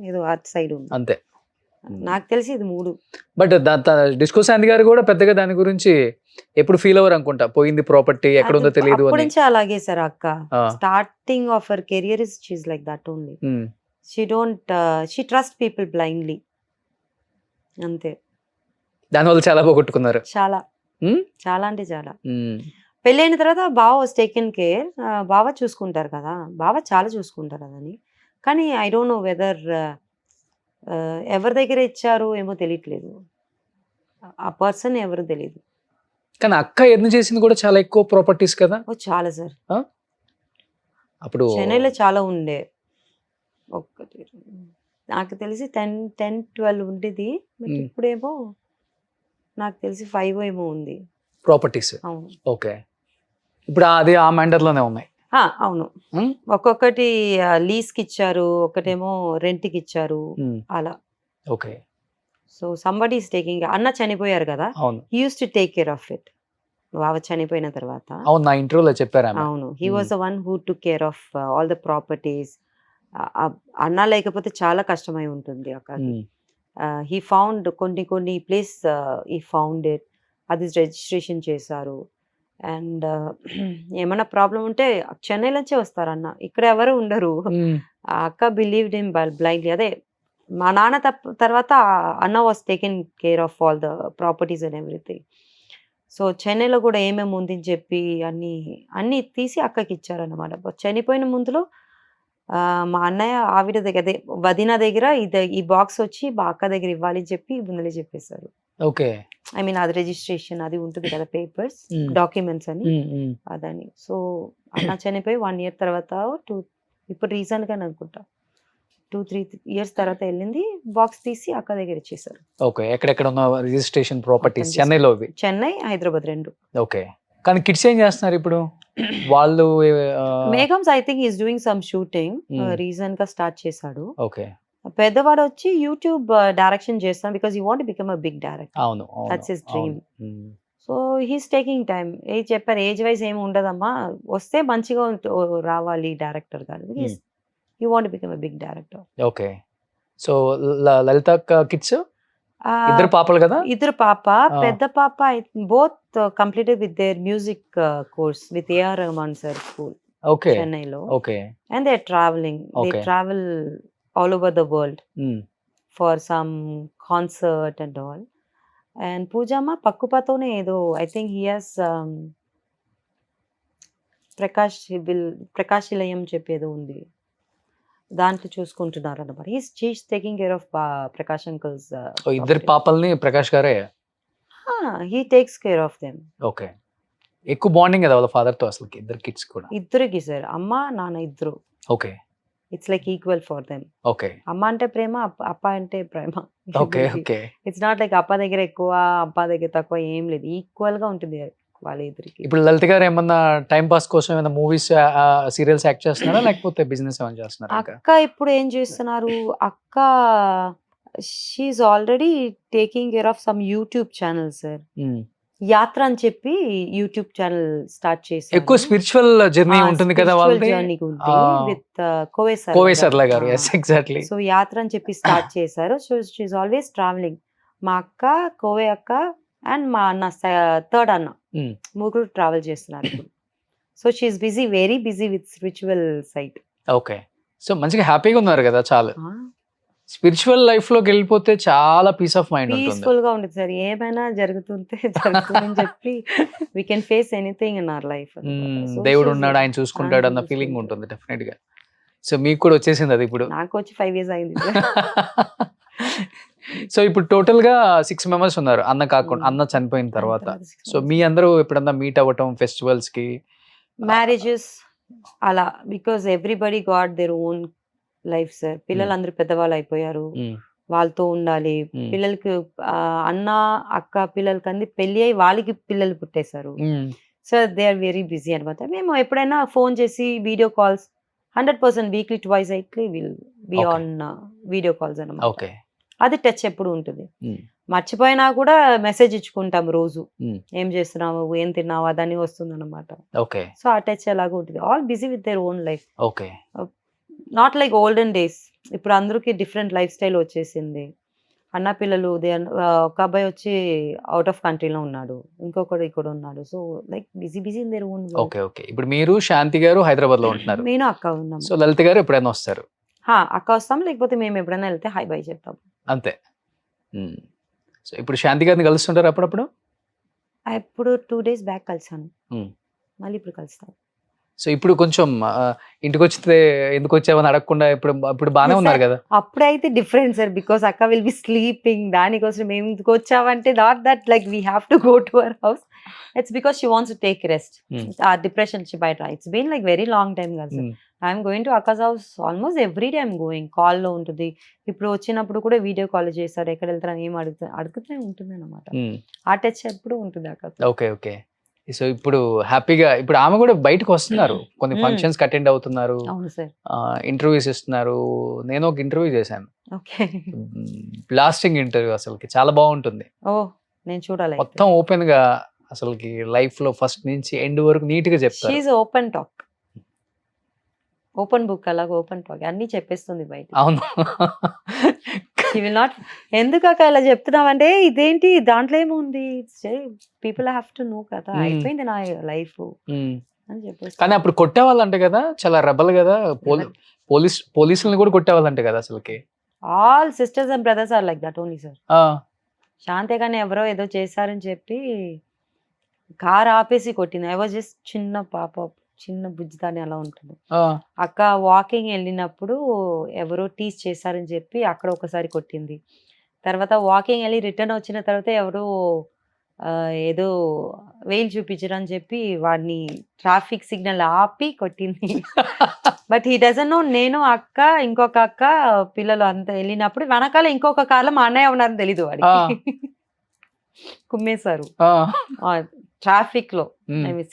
Speaker 4: ఏదో అటు సైడ్ ఉంది
Speaker 2: అంతే.
Speaker 4: నాకు తెలిసి ఇది 3.
Speaker 2: బట్ డిస్కో శాంతి గారు కూడా పెద్దగా దాని గురించి ఎప్పుడు ఫీల్ అవ్వరు అనుకుంటా, పోయింది ప్రాపర్టీ ఎక్కడ ఉందో తెలియదు
Speaker 4: అప్పటి
Speaker 2: అని.
Speaker 4: నుంచి అలాగే సార్ అక్క. Starting of her career is she is like that only. She trust people blindly, అంతే.
Speaker 2: దానివల్ల చాలా పోగొట్టుకున్నారు.
Speaker 4: చాలా చాలా అంటే చాలా. పెళ్ళైన తర్వాత బావ వాజ్ టేకెన్ కేర్, బావ చూసుకుంటారు కదా, బావ చాలా చూసుకుంటారు అదని. కానీ ఐ డోంట్ నో వెదర్ ఎవరి దగ్గర ఇచ్చారు ఏమో తెలియట్లేదు, ఆ పర్సన్ ఎవరు తెలియదు.
Speaker 2: కానీ అక్క ఎర్న్ చేసింది కూడా చాలా ఎక్కువ ప్రాపర్టీస్ కదా?
Speaker 4: చాలా సార్.
Speaker 2: అప్పుడు
Speaker 4: చెన్నైలో చాలా ఉండే, ఒక్కటి నాకు తెలిసి 10-12 ఉండేది. ఇప్పుడేమో నాకు తెలిసి 5 ఏమో ఉంది
Speaker 2: ప్రాపర్టీస్.
Speaker 4: అవును.
Speaker 2: ఓకే. ఇప్పుడు అది ఆ మెండర్ లోనే ఉన్నాయి.
Speaker 4: అవును. ఒక్కొక్కటి లీజ్ కి ఇచ్చారు, ఒకటేమో రెంట్ కి ఇచ్చారు, అలా.
Speaker 2: Okay.
Speaker 4: So somebody is taking. అన్న చనిపోయారు కదా, he use to take care of it. బావ చనిపోయిన తర్వాత.
Speaker 2: అవును, నా ఇంటర్వ్యూలో చెప్పారు.
Speaker 4: అవును, he was the one who took care of all the properties. అన్న లేకపోతే చాలా కష్టమై ఉంటుంది అక్కకి. హీ ఫౌండ్ కొన్ని ప్లేస్, హీ ఫౌండ్ ఇట్, అది రిజిస్ట్రేషన్ చేశారు. అండ్ ఏమైనా ప్రాబ్లం ఉంటే చెన్నై నుంచే వస్తారు అన్న, ఇక్కడ ఎవరు ఉండరు. అక్క బిలీవ్డ్ ఇన్ బ్లైండ్లీ. అదే మా నాన్న తర్వాత అన్న was taken care of all the properties and everything. So చెన్నైలో కూడా ఏమేమి ఉంది అని చెప్పి అన్ని తీసి అక్కకి ఇచ్చారన్నమాట. చనిపోయిన ముందులో మా అన్నయ్య ఆవిడ దగ్గర, అదే వదిన దగ్గర ఈ బాక్స్ వచ్చి మా అక్క దగ్గర ఇవ్వాలి అని చెప్పి ముందులే చెప్పేశారు.
Speaker 2: ఓకే.
Speaker 4: ఐ మీన్ అది రిజిస్ట్రేషన్ అది ఉంటుంది కదా, పేపర్స్ డాక్యుమెంట్స్ అని, అదని. సో అన్న చనిపోయి 1 year తర్వాత, ఇప్పుడు రీసెంట్ గా అనుకుంటా 2-3 years తర్వాత వెళ్ళింది, బాక్స్ తీసి అక్క దగ్గర ఇచ్చేసారు.
Speaker 2: ఓకే. ఎక్కడెక్కడ ఉన్న రిజిస్ట్రేషన్ ప్రాపర్టీస్ చెన్నైలో?
Speaker 4: చెన్నై, హైదరాబాద్ 2.
Speaker 2: ఓకే. కానీ కిడ్స్ ఏం చేస్తున్నారు ఇప్పుడు? వాళ్ళు
Speaker 4: మేఘమ్స్ I think is doing some shooting, recent గా స్టార్ట్ చేశాడు.
Speaker 2: ఓకే.
Speaker 4: పెద్దవాడు వచ్చి యూట్యూబ్ డైరెక్షన్ చేస్తాం, because you want become a big director.
Speaker 2: అవును,
Speaker 4: that's his dream. So he's taking time. చెప్పారు ఏజ్ వైజ్ ఏమి ఉండదమ్మా, వస్తే మంచిగా రావాలి డైరెక్టర్ గారు. You want become a big director.
Speaker 2: Okay. So Lalitha kids ఇద్దరు పాపలు కదా?
Speaker 4: ఇద్దరు పాప, పెద్ద పాప both completed with their music course with AR Rahman sir school
Speaker 2: okay.
Speaker 4: చెన్నైలో.
Speaker 2: Okay.
Speaker 4: And they travelling, they
Speaker 2: Okay.
Speaker 4: Travel all over the world for some concert and all. And పూజమ్మ పక్కుపతోనే ఏదో I think he has Prakash ఇలయం చెప్పేదో ఉంది, దాంట్లో చూసుకుంటున్నారు అనమాట. He's taking care of Prakash uncles.
Speaker 2: ఇద్దరు పాపల్ని ప్రకాష్ గారే.
Speaker 4: He takes care of them.
Speaker 2: Okay. ఎక్కువ బాండింగ్ కదా వాళ్ళ ఫాదర్ తో అసలు ఇద్దరు కిడ్స్ కూడా?
Speaker 4: ఇద్దరికి సార్, అమ్మ నాన్న ఇద్దరు.
Speaker 2: Okay.
Speaker 4: It's like equal for them.
Speaker 2: Okay.
Speaker 4: అమ్మ అంటే ప్రేమ, అప్ప అంటే ప్రేమ.
Speaker 2: Okay. Okay.
Speaker 4: It's not like అప్ప దగ్గర ఎక్కువ అప్ప దగ్గర తక్కువ, ఏం లేదు, ఈక్వల్ గా ఉంటుంది వాళ్ళ ఇద్దరికి.
Speaker 2: ఇప్పుడు లలిత గారు ఏమన్నా టైం పాస్ కోసం ఏమైనా మూవీస్ సీరియల్స్ యాక్ట్ చేస్తున్నారా లేకపోతే బిజినెస్ ఏమైనా చేస్తున్నారా?
Speaker 4: అక్క ఇప్పుడు ఏం చేస్తున్నారు, అక్క she's already taking care of some YouTube channel sir. Yatra అని చెప్పి యూట్యూబ్ ఛానల్ స్టార్ట్ చేసి
Speaker 2: ఎక్కువ స్పిరిచువల్ జర్నీ ఉంటుంది కదా వాళ్ళది.
Speaker 4: విత్
Speaker 2: కోవేసర్ల గారు. Yes exactly.
Speaker 4: సో యాత్ర అని చెప్పి స్టార్ట్ చేశారు. So she's always travelling. మా అక్క, కోవే అక్క అండ్ మా అన్న థర్డ్ అన్న, ముగ్గురు ట్రావెల్ చేస్తున్నారు ఇప్పుడు. So she's busy, very busy with spiritual site.
Speaker 2: Okay. So మంచిగా హ్యాపీగా ఉన్నారు కదా. చాలా స్పిరిచువల్ లైఫ్ లోకి వెళ్ళిపోతే చాలా పీస్ ఆఫ్ మైండ్ ఉంటుంది.
Speaker 4: పీస్ఫుల్ గా ఉంటుంది సార్. ఏమైనా జరుగుతుంటే జరుగుతుందని చెప్పి we can face anything in our life.
Speaker 2: దేవుడు ఉన్నాడు, ఆయన చూసుకుంటాడు అన్న ఫీలింగ్ ఉంటుంది డెఫినెట్ గా. సో మీకు కూడా వచ్చేసింది అది ఇప్పుడు?
Speaker 4: నాకు వచ్చి 5 years అయింది.
Speaker 2: సో ఇప్పుడు టోటల్ గా 6 members ఉన్నారు, అన్న కాకుండా, అన్న చనిపోయిన తర్వాత. సో మీ అందరూ ఎప్పుడన్నా మీట్ అవ్వటం ఫెస్టివల్స్ కి,
Speaker 4: మ్యారేజెస్ అలా, because everybody got there own life sir. పిల్లలు అందరూ పెద్దవాళ్ళు అయిపోయారు, వాళ్ళతో ఉండాలి. పిల్లలకి అన్న అక్క పిల్లలకి అంది పెళ్లి అయ్యి వాళ్ళకి పిల్లలు పుట్టేశారు. So they are very busy అనమాట. మేము ఎప్పుడైనా ఫోన్ చేసి వీడియో కాల్స్ 100% వీక్లీ ట్వైస్ అయితే will be on video calls అనమాట. అది టచ్ ఎప్పుడు ఉంటుంది. మర్చిపోయినా కూడా మెసేజ్ ఇచ్చుకుంటాం రోజు, ఏం చేస్తున్నావు, ఏం తిన్నావు, అదని వస్తుంది అనమాట. సో ఆ టచ్ ఎలాగో ఉంటుంది. All busy with their own life. Not like olden days. ఇప్పుడు అందరికి డిఫరెంట్ లైఫ్ స్టైల్ వచ్చేసింది. అన్న పిల్లలు ఒక అబ్బాయి వచ్చి అవుట్ ఆఫ్ కంట్రీలో ఉన్నాడు, ఇంకొకడు ఇక్కడ ఉన్నాడు. So like busy busy in their own.
Speaker 2: Okay. Okay. ఇప్పుడు మీరు శాంతి గారు హైదరాబాద్ లో ఉంటున్నారు,
Speaker 4: నేను అక్క ఉన్నాం.
Speaker 2: సో లలిత గారు ఎప్పుడైనా వస్తారు?
Speaker 4: అక్క వస్తాం, లేకపోతే మేము ఎప్పుడైనా వెళ్తే హై బై చెప్తాం
Speaker 2: అంతే. సో ఇప్పుడు శాంతి గారిని కలుస్తుంటారు అప్పుడప్పుడు?
Speaker 4: ఇప్పుడు 2 days బ్యాక్ కలిసాను, మళ్ళీ ఇప్పుడు కలుస్తాను.
Speaker 2: సో ఇప్పుడు కొంచెం ఇంటికి వచ్చితే ఎందుకు వచ్చావని అడగకుండా ఇప్పుడు బాగానే ఉన్నారు కదా?
Speaker 4: అప్పుడైతే డిఫరెంట్ సార్, బికాస్ అక్క విల్ బి స్లీపింగ్. దానికోసం మేము ఎందుకు వచ్చామంటే not that like we have to go to our house. It's because she wants to take rest. ఆ డిప్రెషన్ నుంచి బయట. It's been like very long time కదా సార్. ఐఎమ్ గోయింగ్ టు అక్కస్ house almost every day. I'm going, కాల్లో ఉంటుంది. ఇప్పుడు వచ్చినప్పుడు కూడా వీడియో కాల్ చేస్తారు, ఎక్కడ వెళ్తారని ఏం అడుగుతూనే ఉంటుంది అనమాట. ఆ టచ్ ఎప్పుడు ఉంటుంది అక్క.
Speaker 2: ఓకే. ఓకే. సో ఇప్పుడు హ్యాపీగా, ఇప్పుడు ఆమె కూడా బయటకు వస్తున్నారు, కొన్ని ఫంక్షన్స్ అటెండ్ అవుతున్నారు, ఇంటర్వ్యూస్ ఇస్తున్నారు. నేను ఒక ఇంటర్వ్యూ చేశాను, బ్లాస్టింగ్ ఇంటర్వ్యూ. అసలుకి చాలా బాగుంటుంది.
Speaker 4: నేను చూడాలి.
Speaker 2: మొత్తం ఓపెన్ గా అసలుకి లైఫ్ లో ఫస్ట్ నుంచి ఎండ్ వరకు నీట్ గా చెప్తారు.
Speaker 4: She is open talk, open book, అలాగే ఓపెన్ టాక్ అన్ని చెప్పేస్తుంది బయట.
Speaker 2: అవును.
Speaker 4: ఎందుకక్క ఇలా చెప్తున్నావంటే, ఇదేంటి దాంట్లో ఏముంది, పీపుల్ హ్యావ్ టు నో కదా, అయిపోయింది నా లైఫ్ అని చెప్పేసి.
Speaker 2: కానీ అప్పుడు కొట్టేవాళ్ళంటే కదా, చాలా రెబల్ కదా, పోలీసులను కూడా కొట్టేవాళ్ళంటే కదా అసలుకి.
Speaker 4: All sisters and brothers are like that only sir. Shanti కానీ ఎవరో ఏదో చేశారని చెప్పి కార్ ఆపేసి కొట్టింది. ఐ వాజ్ జస్ట్ చిన్న పాప, చిన్న బుజ్జిదాన్ని అలా ఉంటుంది. అక్క వాకింగ్ వెళ్ళినప్పుడు ఎవరో టీస్ చేశారని చెప్పి అక్కడ ఒకసారి కొట్టింది. తర్వాత వాకింగ్ వెళ్ళి రిటర్న్ వచ్చిన తర్వాత ఎవరో ఏదో వెయిల్ చూపించరని చెప్పి వాడిని ట్రాఫిక్ సిగ్నల్ ఆపి కొట్టింది. But he doesn't know. నేను అక్క ఇంకొక అక్క పిల్లలు అంతా వెళ్ళినప్పుడు వెనకాల ఇంకొక కార్లో మా అన్నయ్య ఉన్నారని తెలీదు వాడికి. కుమ్మేశారు ట్రాఫిక్ లో,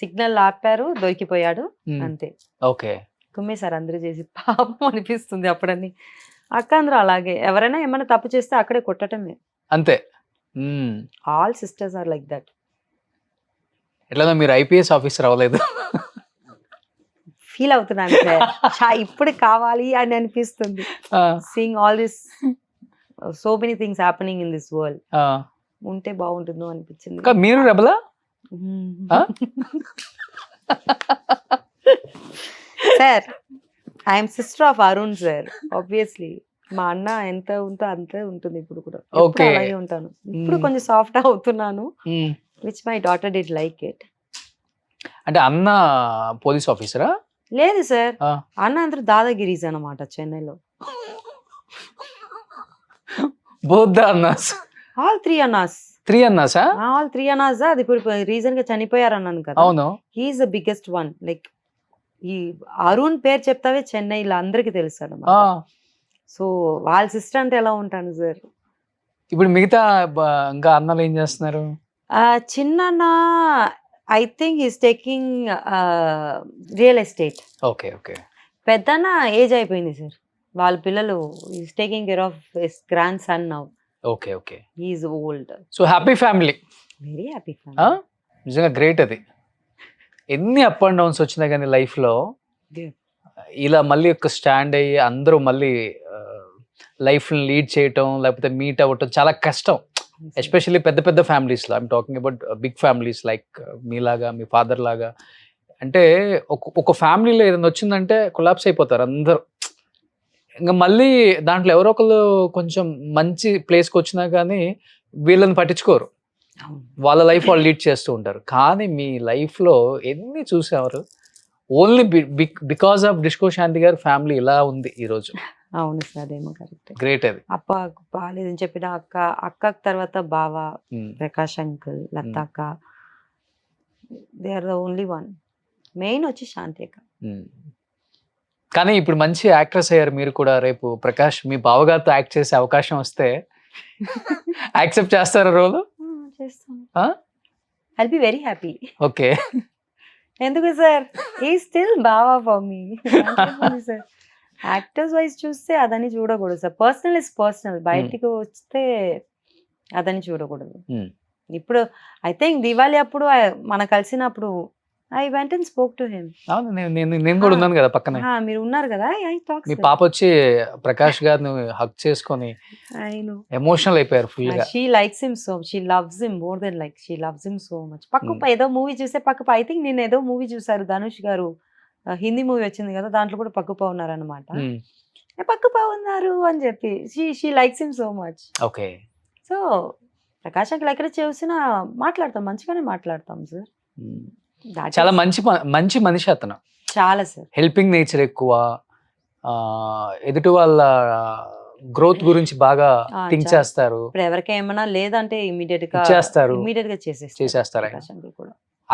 Speaker 4: సిగ్నల్ ఆపారు, దొరికిపోయాడు అంతే.
Speaker 2: ఓకే.
Speaker 4: కుమ్మేశారు అందరూ చేసి. పాపం అనిపిస్తుంది అప్పుడని. అక్క అందరూ అలాగే, ఎవరైనా ఏమైనా తప్పు చేస్తే అక్కడే కొట్టటమే
Speaker 2: అంతే.
Speaker 4: All sisters are like that.
Speaker 2: ఎట్లా మీరు ఐపీఎస్ ఆఫీసర్ అవ్వలేదు?
Speaker 4: ఫీల్ అవుతున్నాను సార్. ఇప్పుడు కావాలి అని అనిపిస్తుంది. Seeing all this so many things happening in this world. ఉంటే బాగుంటుందో అనిపించింది.
Speaker 2: మీరు రెబలా?
Speaker 4: Sir I'm sister of Arun sir. Obviously మా అన్న ఎంత ఉందో అంతే ఉంటుంది ఇప్పుడు కూడా.
Speaker 2: Okay.
Speaker 4: అలాగే ఉంటాను. ఇప్పుడు కొంచెం సాఫ్ట్ అవుతున్నాను, which my daughter did like it.
Speaker 2: అంటే అన్న పోలీస్ ఆఫీసరా?
Speaker 4: లేదు సార్,
Speaker 2: ఆ.
Speaker 4: అన్న అందరూ దాదాగిరీస్ అన్నమాట చెన్నైలో.
Speaker 2: బోత్ అన్నాస్,
Speaker 4: ఆల్ త్రీ అన్నాస్.
Speaker 2: 3 అన్నాసా?
Speaker 4: ఆల్ త్రీ అన్నాస్. అది ఇప్పుడు రీసెంట్ గా చనిపోయారు అన్నాను కదా.
Speaker 2: అవును.
Speaker 4: He's the biggest one. Like ఈ అరుణ్ పేరు చెప్తావే చెన్నైలో అందరికి తెలుసు అన్నమాట. సో వాళ్ళ సిస్టర్ అంటే ఎలా ఉంటాను సార్.
Speaker 2: ఇప్పుడు మిగతా ఇంకా అన్నలు ఏం చేస్తున్నారు?
Speaker 4: చిన్న I think is taking real estate.
Speaker 2: Okay okay.
Speaker 4: పెద్దన్న ఏజ్ అయిపోయింది సార్. వాళ్ళ పిల్లలు is taking care of his grandson now.
Speaker 2: Okay okay.
Speaker 4: He's old.
Speaker 2: So happy family.
Speaker 4: Very happy.
Speaker 2: నిజంగా గ్రేట్ అది. ఎన్ని అప్ అండ్ డౌన్స్ వచ్చినా కానీ లైఫ్లో ఇలా మళ్ళీ ఒక స్టాండ్ అయ్యి అందరూ మళ్ళీ లైఫ్ని లీడ్ చేయటం లేకపోతే మీట్ అవ్వటం చాలా కష్టం. ఎస్పెషల్లీ పెద్ద పెద్ద ఫ్యామిలీస్లో. I'm talking about big families like మీలాగా, మీ ఫాదర్ లాగా. అంటే ఒక ఫ్యామిలీలో ఏదైనా వచ్చిందంటే కొలాప్స్ అయిపోతారు అందరూ. ఇంకా మళ్ళీ దాంట్లో ఎవరో ఒకళ్ళు కొంచెం మంచి ప్లేస్కి వచ్చినా కానీ వీళ్ళని పట్టించుకోరు. వాళ్ళ లైఫ్ వాళ్ళు లీడ్ చేస్తూ ఉంటారు. కానీ మీ లైఫ్లో ఎన్ని చూసేవారు. ఓన్లీ బికాస్ ఆఫ్ డిస్కో శాంతి గారి ఫ్యామిలీ ఇలా ఉంది ఈరోజు.
Speaker 4: అవును సార్, అదేమో కరెక్ట్.
Speaker 2: గ్రేట్ అది.
Speaker 4: అప్ప బాగాలేదని చెప్పిన అక్క తర్వాత బావ, ప్రకాష్ అంకుల్, లతాక్క, they are the only one. Main వచ్చి శాంతి అక్క.
Speaker 2: కానీ ఇప్పుడు మంచి యాక్ట్రెస్ అయ్యారు మీరు కూడా. రేపు ప్రకాష్ మీ బావగారితో యాక్ట్ చేసే అవకాశం వస్తే యాక్సెప్ట్ చేస్తారా రోల్?
Speaker 4: చేస్తాను. I'll be very happy.
Speaker 2: Okay.
Speaker 4: ఎందుకు సార్, ఈ స్టిల్ బావా for me sir. Actors wise చూస్తే అదని చూడకూడదు సార్. Personal is personal. బయటికి వస్తే అదని చూడకూడదు. ఇప్పుడు ఐ థింక్ దివాళీ అప్పుడు మన కలిసినప్పుడు I went and spoke to him.
Speaker 2: అవును, నేను కూడా ఉన్నాను కదా పక్కనే.
Speaker 4: మీరు ఉన్నారు కదా. I talk.
Speaker 2: మీ పాప వచ్చి ప్రకాష్ గారిని హక్ చేసుకొని ఎమోషనల్ అయిపోయారు ఫుల్ గా.
Speaker 4: She likes him so, she loves him more than like, she loves him so much. పక్క ఏదో మూవీ చూస్తే పక్క ఐ థింక్ నేను ఏదో మూవీ చూసారు ధనుష్ గారు, హిందీ మూవీ వచ్చింది కదా, దాంట్లో కూడా పక్కప ఉన్నారు అనమాట. పక్కప ఉన్నారు అని చెప్పి she likes him so much.
Speaker 2: Okay.
Speaker 4: So Prakash uncle ఎక్కడ చూసినా మాట్లాడతాం, మంచిగానే మాట్లాడతాం సార్.
Speaker 2: చాలా మంచి మనిషి అతను.
Speaker 4: చాలా సార్.
Speaker 2: హెల్పింగ్ నేచర్ ఎక్కువ. ఎదుటి వాళ్ళ గ్రోత్ గురించి బాగా థింక్ చేస్తారు.
Speaker 4: ఇప్పుడు ఎవరికి ఏమైనా లేదంటే ఇమీడియట్ గా
Speaker 2: చేసేస్తారు.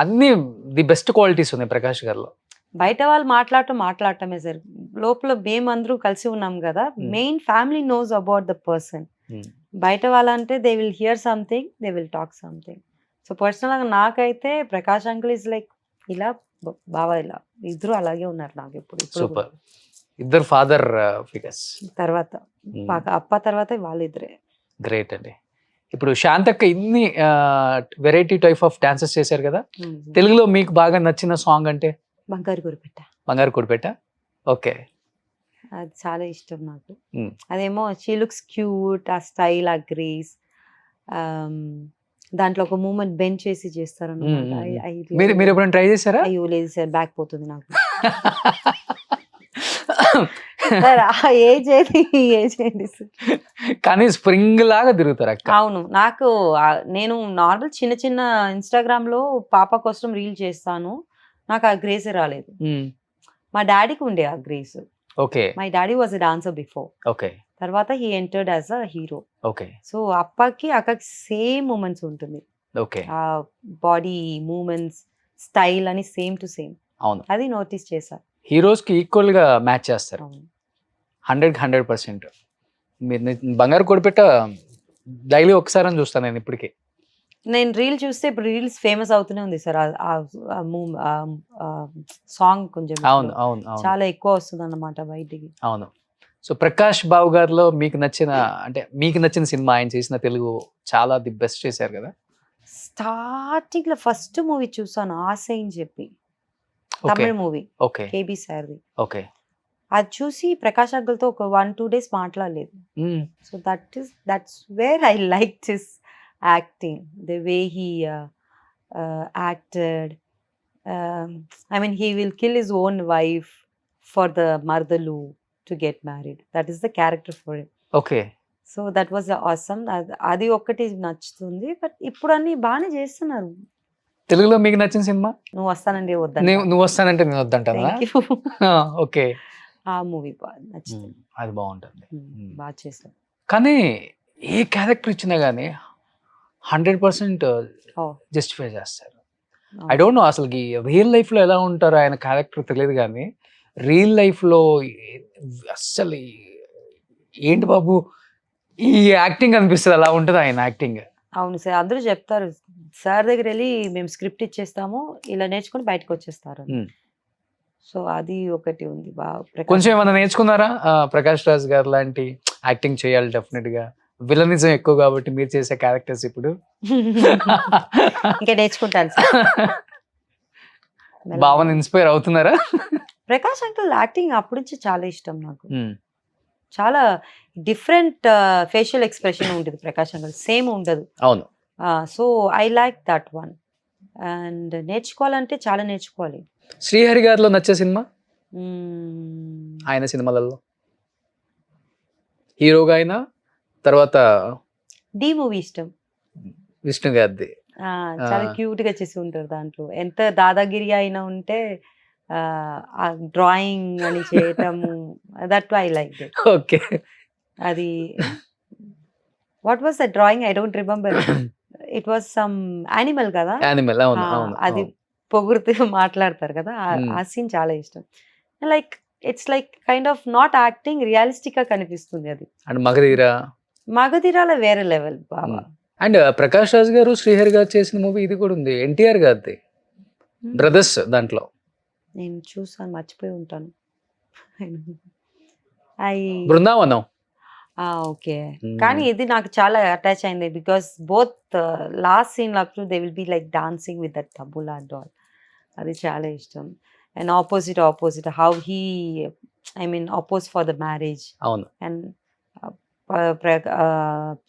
Speaker 2: అన్ని ది బెస్ట్ క్వాలిటీస్ ఉన్నాయి ప్రకాష్ గారిలో.
Speaker 4: బయట వాళ్ళు మాట్లాడటమే సార్. లోపల మేమందరూ కలిసి ఉన్నాం కదా. Main family knows about the person. బయట వాళ్ళంటే they will hear something, they will talk something. So personal గా నాకైతే ప్రకాష్ అంకుల్ ఇస్ లైక్ ఇలా, బావా ఇలా, ఇద్దరు అలాగే ఉన్నారు నాకు ఇప్పుడు.
Speaker 2: సూపర్. ఇద్దరు ఫాదర్ ఫిగర్స్
Speaker 4: తర్వాత అప్ప తర్వాత వాళ్ళిద్దరే.
Speaker 2: గ్రేట్ అండి. ఇప్పుడు శాంతక్క ఇన్ని వెరైటీ టైప్ ఆఫ్ డాన్సెస్ చేశారు కదా. తెలుగులో మీకు బాగా నచ్చిన సాంగ్ అంటే?
Speaker 4: బంగారు గురిపెట్ట.
Speaker 2: బంగారు గురిపెట్ట. ఓకే.
Speaker 4: అది చాలా ఇష్టం నాకు. అదేమో షీ లుక్స్ క్యూట్, ఆ స్టైల్, ఆ గ్రేస్. దాంట్లో ఒక మూమెంట్ బెంచ్ చేసి చేస్తారు.
Speaker 2: మీరు ఎప్పుడైనా ట్రై చేశారా?
Speaker 4: అయ్యో లేదు సార్, బ్యాక్ పోతుంది నాకు.
Speaker 2: కానీ స్ప్రింగ్ లాగా తిరుగుతారు అక్క.
Speaker 4: అవును. నాకు నేను నార్మల్ చిన్న చిన్న ఇన్స్టాగ్రామ్ లో పాప కోసం రీల్ చేస్తాను. నాకు ఆ గ్రేస్ రాలేదు. మా డాడీకి ఉండే ఆ grace.
Speaker 2: Okay.
Speaker 4: My daddy was a dancer before.
Speaker 2: Okay.
Speaker 4: తర్వాత he entered as a hero.
Speaker 2: Okay.
Speaker 4: So అక్కకి సేమ్ మూమెంట్స్ ఉంటుంది.
Speaker 2: ఓకే.
Speaker 4: ఆ బాడీ మూమెంట్స్, స్టైల్ అని సేమ్ టు సేమ్.
Speaker 2: అవును,
Speaker 4: అది నోటీస్ చేశా.
Speaker 2: హీరోస్ కి ఈక్వల్ గా మ్యాచ్ చేస్తారు. 100%. మీరు బంగారు కొడిపెట్ట డైలీ ఒకసారి చూస్తాను నేను ఇప్పటికి.
Speaker 4: నేను రీల్ చూస్తే ఇప్పుడు రీల్స్ ఫేమస్ అవుతూనే ఉంది సార్. సాంగ్ కొంచెం
Speaker 2: అవును అవును
Speaker 4: చాలా ఎక్కువ వస్తుంది అన్నమాట బయటికి.
Speaker 2: అవును. సో ప్రకాష్ బాబు గారిలో మీకు నచ్చిన సినిమా, ఆయన చేసిన తెలుగు చాలా ది బెస్ట్ చేశారు కదా.
Speaker 4: స్టార్టింగ్ లో ఫస్ట్ మూవీ చూసాను ఆశ అని చెప్పి. తమిళ మూవీ
Speaker 2: ఓకే
Speaker 4: కేబీ సార్ది.
Speaker 2: ఓకే
Speaker 4: అది చూసి ప్రకాష్ అంకుల్తో ఒక 1-2 days మాట్లాడలేదు. So that's where I like his acting, the way he acted. I mean, he will kill his own wife for the Mardalu to get married. That is the character for him.
Speaker 2: Okay
Speaker 4: so that was awesome. అది ఒక్కటి నచ్చుతుంది. But ఇప్పుడు అన్ని బాగానే చేస్తున్నారు.
Speaker 2: తెలుగులో మీకు నచ్చిన సినిమా?
Speaker 4: నువ్వు వస్తానండి వద్దా,
Speaker 2: నువ్వు వస్తానంటే నేను వద్దంటానా? ఓకే
Speaker 4: ఆ మూవీ బాగా నచ్చింది.
Speaker 2: అది బాగుంటుంది.
Speaker 4: బాగా చేశారు.
Speaker 2: కానీ ఏ క్యారెక్టర్ ఇచ్చినా కానీ 100%
Speaker 4: Oh.
Speaker 2: జస్టిఫై చేస్తారు. ఐ డోంట్ నో అసలుకి రియల్ లైఫ్లో ఎలా ఉంటారో ఆయన క్యారెక్టర్ తెలియదు, కానీ రియల్ లైఫ్లో అస్సలు ఏంటి బాబు ఈ యాక్టింగ్ అనిపిస్తుంది, అలా ఉంటుంది ఆయన యాక్టింగ్.
Speaker 4: అవును సార్, అందరూ చెప్తారు సార్ దగ్గర వెళ్ళి మేము స్క్రిప్ట్ ఇచ్చేస్తాము, ఇలా నేర్చుకుని బయటకు వచ్చేస్తారు. సో అది ఒకటి ఉంది బాగా.
Speaker 2: కొంచెం ఏమైనా నేర్చుకున్నారా ప్రకాష్ రాజ్ గారు లాంటి యాక్టింగ్ చేయాలి డెఫినెట్ గా? విలనిజం ఎక్కువ కాబట్టి మీరు చేసే క్యారెక్టర్స్ ఇప్పుడు
Speaker 4: ఇంకా నేర్చుకుంటాను సార్.
Speaker 2: భావన ఇన్స్పైర్ అవుతున్నారా?
Speaker 4: ప్రకాష్ అంకుల్ యాక్టింగ్ అప్పటి నుంచి చాలా ఇష్టం నాకు. చాలా డిఫరెంట్ ఫేషియల్ ఎక్స్ప్రెషన్ ఉంటుంది ప్రకాష్ అంకుల్, సేమ్ ఉండదు.
Speaker 2: అవును.
Speaker 4: So I like that one. And నేర్చుకోవాలంటే చాలా నేర్చుకోవాలి.
Speaker 2: శ్రీహరి గారిలో నచ్చే సినిమా? ఆయన సినిమాలలో హీరోగా అయినా తర్వాత
Speaker 4: డి మూవీ ఇష్టం.
Speaker 2: విష్ణు గారిది
Speaker 4: చాలా క్యూట్ గా చేసి ఉంటారు దాంట్లో. ఎంత దాదాగిరి అయినా ఉంటే డ్రాయింగ్ అని చేయటము, that I like it.
Speaker 2: Okay.
Speaker 4: అది what was the drawing, I don't remember. It was some animal కదా,
Speaker 2: యానిమల్. అవును అవును.
Speaker 4: అది పొగుడుతూ మాట్లాడతారు కదా, ఆ సీన్ చాలా ఇష్టం. Like it's like kind of not acting, realistic గా కనిపిస్తుంది అది.
Speaker 2: అండ్
Speaker 4: మగధీరాలో వేరే level Baba.
Speaker 2: And Prakash Raj గారు శ్రీహరి గారు చేసిన మూవీ ఇది కూడా ఉంది, ఎన్టీఆర్ గారిది బ్రదర్స్. దాంట్లో
Speaker 4: నేను చూసాను, మర్చిపోయి ఉంటాను.
Speaker 2: బృందావనం.
Speaker 4: ఓకే. కానీ ఇది నాకు చాలా అటాచ్ అయింది, బికాస్ బోత్ లాస్ట్ సీన్ అప్పుడు they will be like dancing with that తబులా అండ్ ఆల్. అది చాలా ఇష్టం. And opposite how he, I mean oppose for the marriage.
Speaker 2: అవును.
Speaker 4: అండ్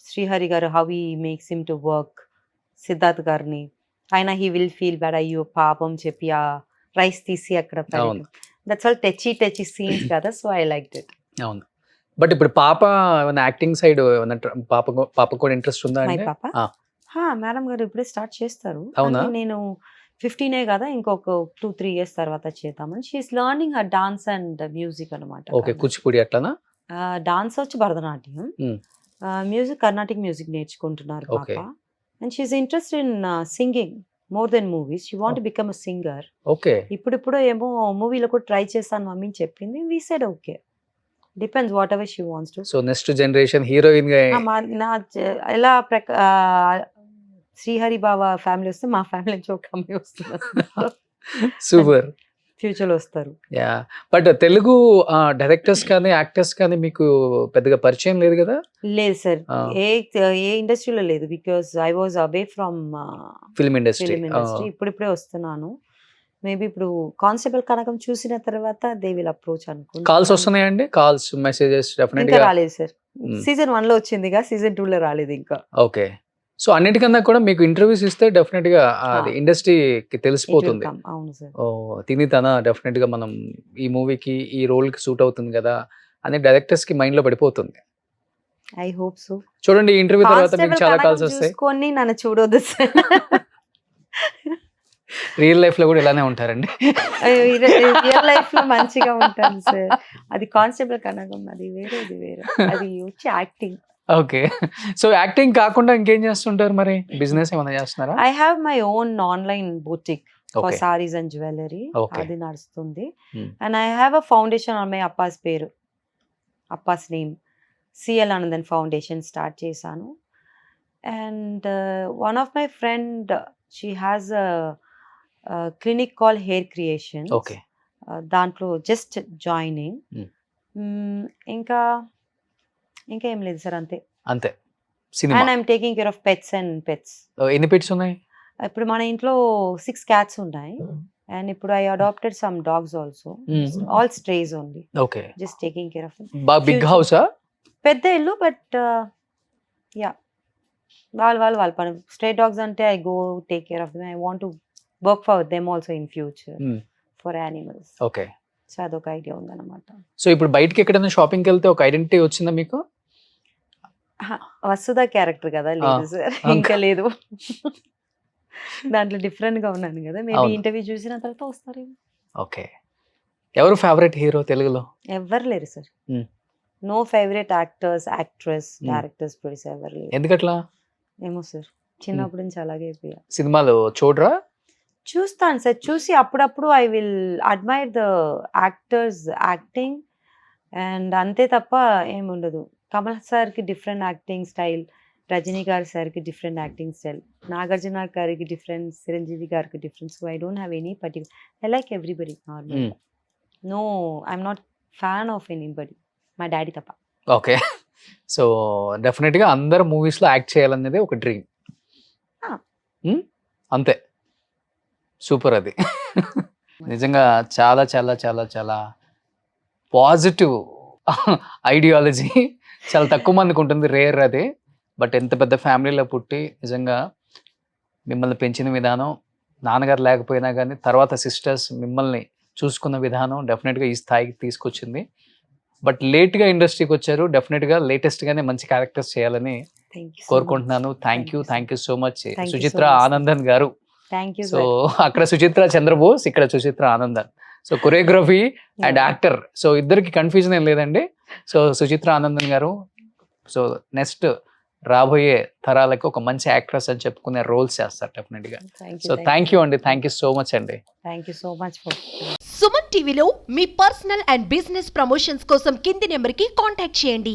Speaker 4: శ్రీహరి గారు how he makes him to work Siddharth గారిని, ఆయన హీ విల్ ఫీల్ బ్యాడ్, అయ్యో పాపం చెప్పి ఆ రైస్ తీసి అక్కడ
Speaker 2: అవును.
Speaker 4: దట్స్ ఆల్ టచీ సీన్స్ కదా. So I like it.
Speaker 2: అవును. బట్ ఇప్పుడు పాప ఏమైనా యాక్టింగ్ సైడ్ ఏమైనా పాప కూడా ఇంట్రెస్ట్ ఉందా?
Speaker 4: మై పాప మేడం గారు ఇప్పుడే స్టార్ట్ చేస్తారు.
Speaker 2: అవునా?
Speaker 4: నేను 15 కదా, ఇంకొక 2-3 years తర్వాత చేద్దామని. She's learning her dance and music అనమాట.
Speaker 2: ఓకే. కూచిపూడి అట్లానా?
Speaker 4: డాన్స్ వచ్చి భరతనాట్యం, మ్యూజిక్ కర్ణాటిక్ మ్యూజిక్ నేర్చుకుంటున్నారు పాప. And she's interested in singing more than movies. She want to become a singer.
Speaker 2: Okay.
Speaker 4: ఇప్పుడు ఏమో మూవీలో కూడా ట్రై చేస్తాను మమ్మీ అని చెప్పింది. We said okay, depends whatever she wants to.
Speaker 2: So next generation heroine గా
Speaker 4: ఎలా శ్రీహరి బాబా ఫ్యామిలీ వస్తే మా ఫ్యామిలీ నుంచి ఒక అమ్మాయి వస్తున్నారు.
Speaker 2: సూపర్.
Speaker 4: ఫ్యూచర్ లో వస్తారు.
Speaker 2: యా. బట్ తెలుగు డైరెక్టర్స్ కానీ యాక్టర్స్ కానీ మీకు పెద్దగా పరిచయం లేదు కదా?
Speaker 4: లేదు సార్, ఏ ఇండస్ట్రీలో లేదు, because I was away from
Speaker 2: film industry.
Speaker 4: ఇప్పుడిప్పుడే వస్తున్నాను. మేబీ ఇప్పుడు కానిస్టేబుల్ కనకం చూసిన తర్వాత దే విల్ అప్రోచ్ అనుకుంటా.
Speaker 2: కాల్స్ వస్తున్నాయండి? కాల్స్ మెసేజెస్ డెఫినెట్
Speaker 4: ఇంకా
Speaker 2: గా
Speaker 4: రాలేదు సార్. సీజన్ 1 లో వచ్చిందిగా, సీజన్ 2 లో రాలేదు ఇంకా.
Speaker 2: ఓకే. సో అన్నిటికన్నా కూడా మీకు ఇంటర్వ్యూస్ ఇస్తే డెఫినెట్ గా అది ఇండస్ట్రీకి తెలిసిపోతుంది.
Speaker 4: అవును సార్.
Speaker 2: తిని తన డెఫినెట్ గా మనం ఈ మూవీకి ఈ రోల్ కి సూట్ అవుతుంది కదా అని డైరెక్టర్స్ కి మైండ్ లో పడిపోతుంది.
Speaker 4: I hope so.
Speaker 2: చూడండి, ఈ ఇంటర్వ్యూ తర్వాత మీకు చాలా కాల్స్ వస్తాయి.
Speaker 4: కొన్ని నన్ను చూడొద్దు సార్.
Speaker 2: రియల్ లైఫ్ లో కూడా ఇలానే ఉంటారండి.
Speaker 4: రియల్ లైఫ్ లో మంచిగా ఉంటాను సార్. అది కానిస్టేబుల్ కనకం, అది వేరే, ఇది వేరే. అది వచ్చి యాక్టింగ్.
Speaker 2: ఓకే. సో యాక్టింగ్ కాకుండా ఇంకేం చేస్తుంటారు మరి? బిజినెస్ ఏమైనా చేస్తున్నారా?
Speaker 4: I have my own online బoutique for
Speaker 2: Okay.
Speaker 4: Saris and jewellery.
Speaker 2: Okay.
Speaker 4: అది నడుస్తుంది.
Speaker 2: Hmm.
Speaker 4: And I have a foundation on my అప్పాస్ పేరు, అప్పాస్ name, CL Anandan foundation start చేశాను. And one of my friend, she has a clinic call hair creation.
Speaker 2: Okay.
Speaker 4: దాంట్లో just joining.
Speaker 2: Hmm.
Speaker 4: ఇంకా ఏం లేదు సార్, అంతే.
Speaker 2: అంతే. Cinema.
Speaker 4: And I'm taking care of pets.
Speaker 2: ఎన్ని పెట్స్ ఉన్నాయి?
Speaker 4: ఇప్పుడు మన ఇంట్లో 6 cats ఉన్నాయి అండ్ ఇప్పుడు I adopted some dogs also, all strays only,
Speaker 2: okay.
Speaker 4: Just taking care of them.
Speaker 2: బాగా బిగ్ హౌసా?
Speaker 4: పెద్ద ఇల్లు, బట్ యా వాళ్ళ పని. స్ట్రే డాగ్స్ అంటే I go take care of them. I want to work for them also in future for animals.
Speaker 2: Okay.
Speaker 4: So అదొక idea ఉందన్నమాట.
Speaker 2: సో ఇప్పుడు బయటకి ఎక్కడైనా షాపింగ్కి వెళ్తే ఒక ఐడెంటిటీ వచ్చిందా మీకు?
Speaker 4: వసుదా క్యారెక్టర్ కదా, లేదు సార్, ఇంకా లేదు. దాంట్లో డిఫరెంట్ గా ఉన్నాను కదా, మేబీ
Speaker 2: అవును.
Speaker 4: ఇంటర్వ్యూ చూసిన తర్వాత వస్తారు.
Speaker 2: ఓకే. ఎవరు ఫేవరెట్ హీరో తెలుగులో?
Speaker 4: ఎవరు లేరు sir.
Speaker 2: Hmm.
Speaker 4: No favourite actors, actress, directors, producer ఎవరు లేరు.
Speaker 2: ఎందుకట్లా?
Speaker 4: ఏమో సార్, చిన్నప్పటి నుంచి అలాగే అయిపోయా.
Speaker 2: సినిమాలు చూడరా?
Speaker 4: చూస్తాను సార్, చూసి అప్పుడప్పుడు I will admire the actors acting and అంతే తప్ప ఏముండదు. కమల్ సార్కి డిఫరెంట్ యాక్టింగ్ స్టైల్, రజనీ గారి సార్కి డిఫరెంట్ యాక్టింగ్ స్టైల్, నాగార్జున గారికి డిఫరెంట్, చిరంజీవి గారికి different. So I don't have any particular, I like everybody normal. No, I'm not fan of anybody, మా daddy తప్ప.
Speaker 2: ఓకే. సో డెఫినెట్గా అందరు మూవీస్లో యాక్ట్ చేయాలనేది ఒక డ్రీమ్.
Speaker 4: Ah.
Speaker 2: అంతే. సూపర్ అది. నిజంగా చాలా చాలా చాలా చాలా పాజిటివ్ ఐడియాలజీ. చాలా తక్కువ మందికి ఉంటుంది, రేర్ అది. బట్ ఎంత పెద్ద ఫ్యామిలీలో పుట్టి నిజంగా మిమ్మల్ని పెంచిన విధానం, నాన్నగారు లేకపోయినా కానీ తర్వాత సిస్టర్స్ మిమ్మల్ని చూసుకున్న విధానం డెఫినెట్గా ఈ స్థాయికి తీసుకొచ్చింది. బట్ లేట్గా ఇండస్ట్రీకి వచ్చారు, డెఫినెట్గా లేటెస్ట్గానే మంచి క్యారెక్టర్స్ చేయాలని కోరుకుంటున్నాను. Thank you so much Suchitra Anandan గారు.
Speaker 4: Thank you.
Speaker 2: సో అక్కడ సుచిత్ర చంద్రబోస్, ఇక్కడ Suchitra Anandan. So choreography and actor, so ఇద్దరికి కన్ఫ్యూజన్ ఏం లేదండి. సో సుచిత్ర ఆనందన్ గారు, సో నెక్స్ట్ రాబోయే తరాలకు ఒక మంచి యాక్ట్రెస్ అని చెప్పుకునే రోల్స్ చేస్తారు డెఫినెట్గా. సో థ్యాంక్ యూ అండి, థ్యాంక్ యూ సో మచ్ అండి.
Speaker 4: Thank you so much for.
Speaker 5: Suman టీవీలో మీ పర్సనల్ అండ్ బిజినెస్ ప్రమోషన్స్ కోసం కింది నెంబర్కి కాంటాక్ట్ చేయండి.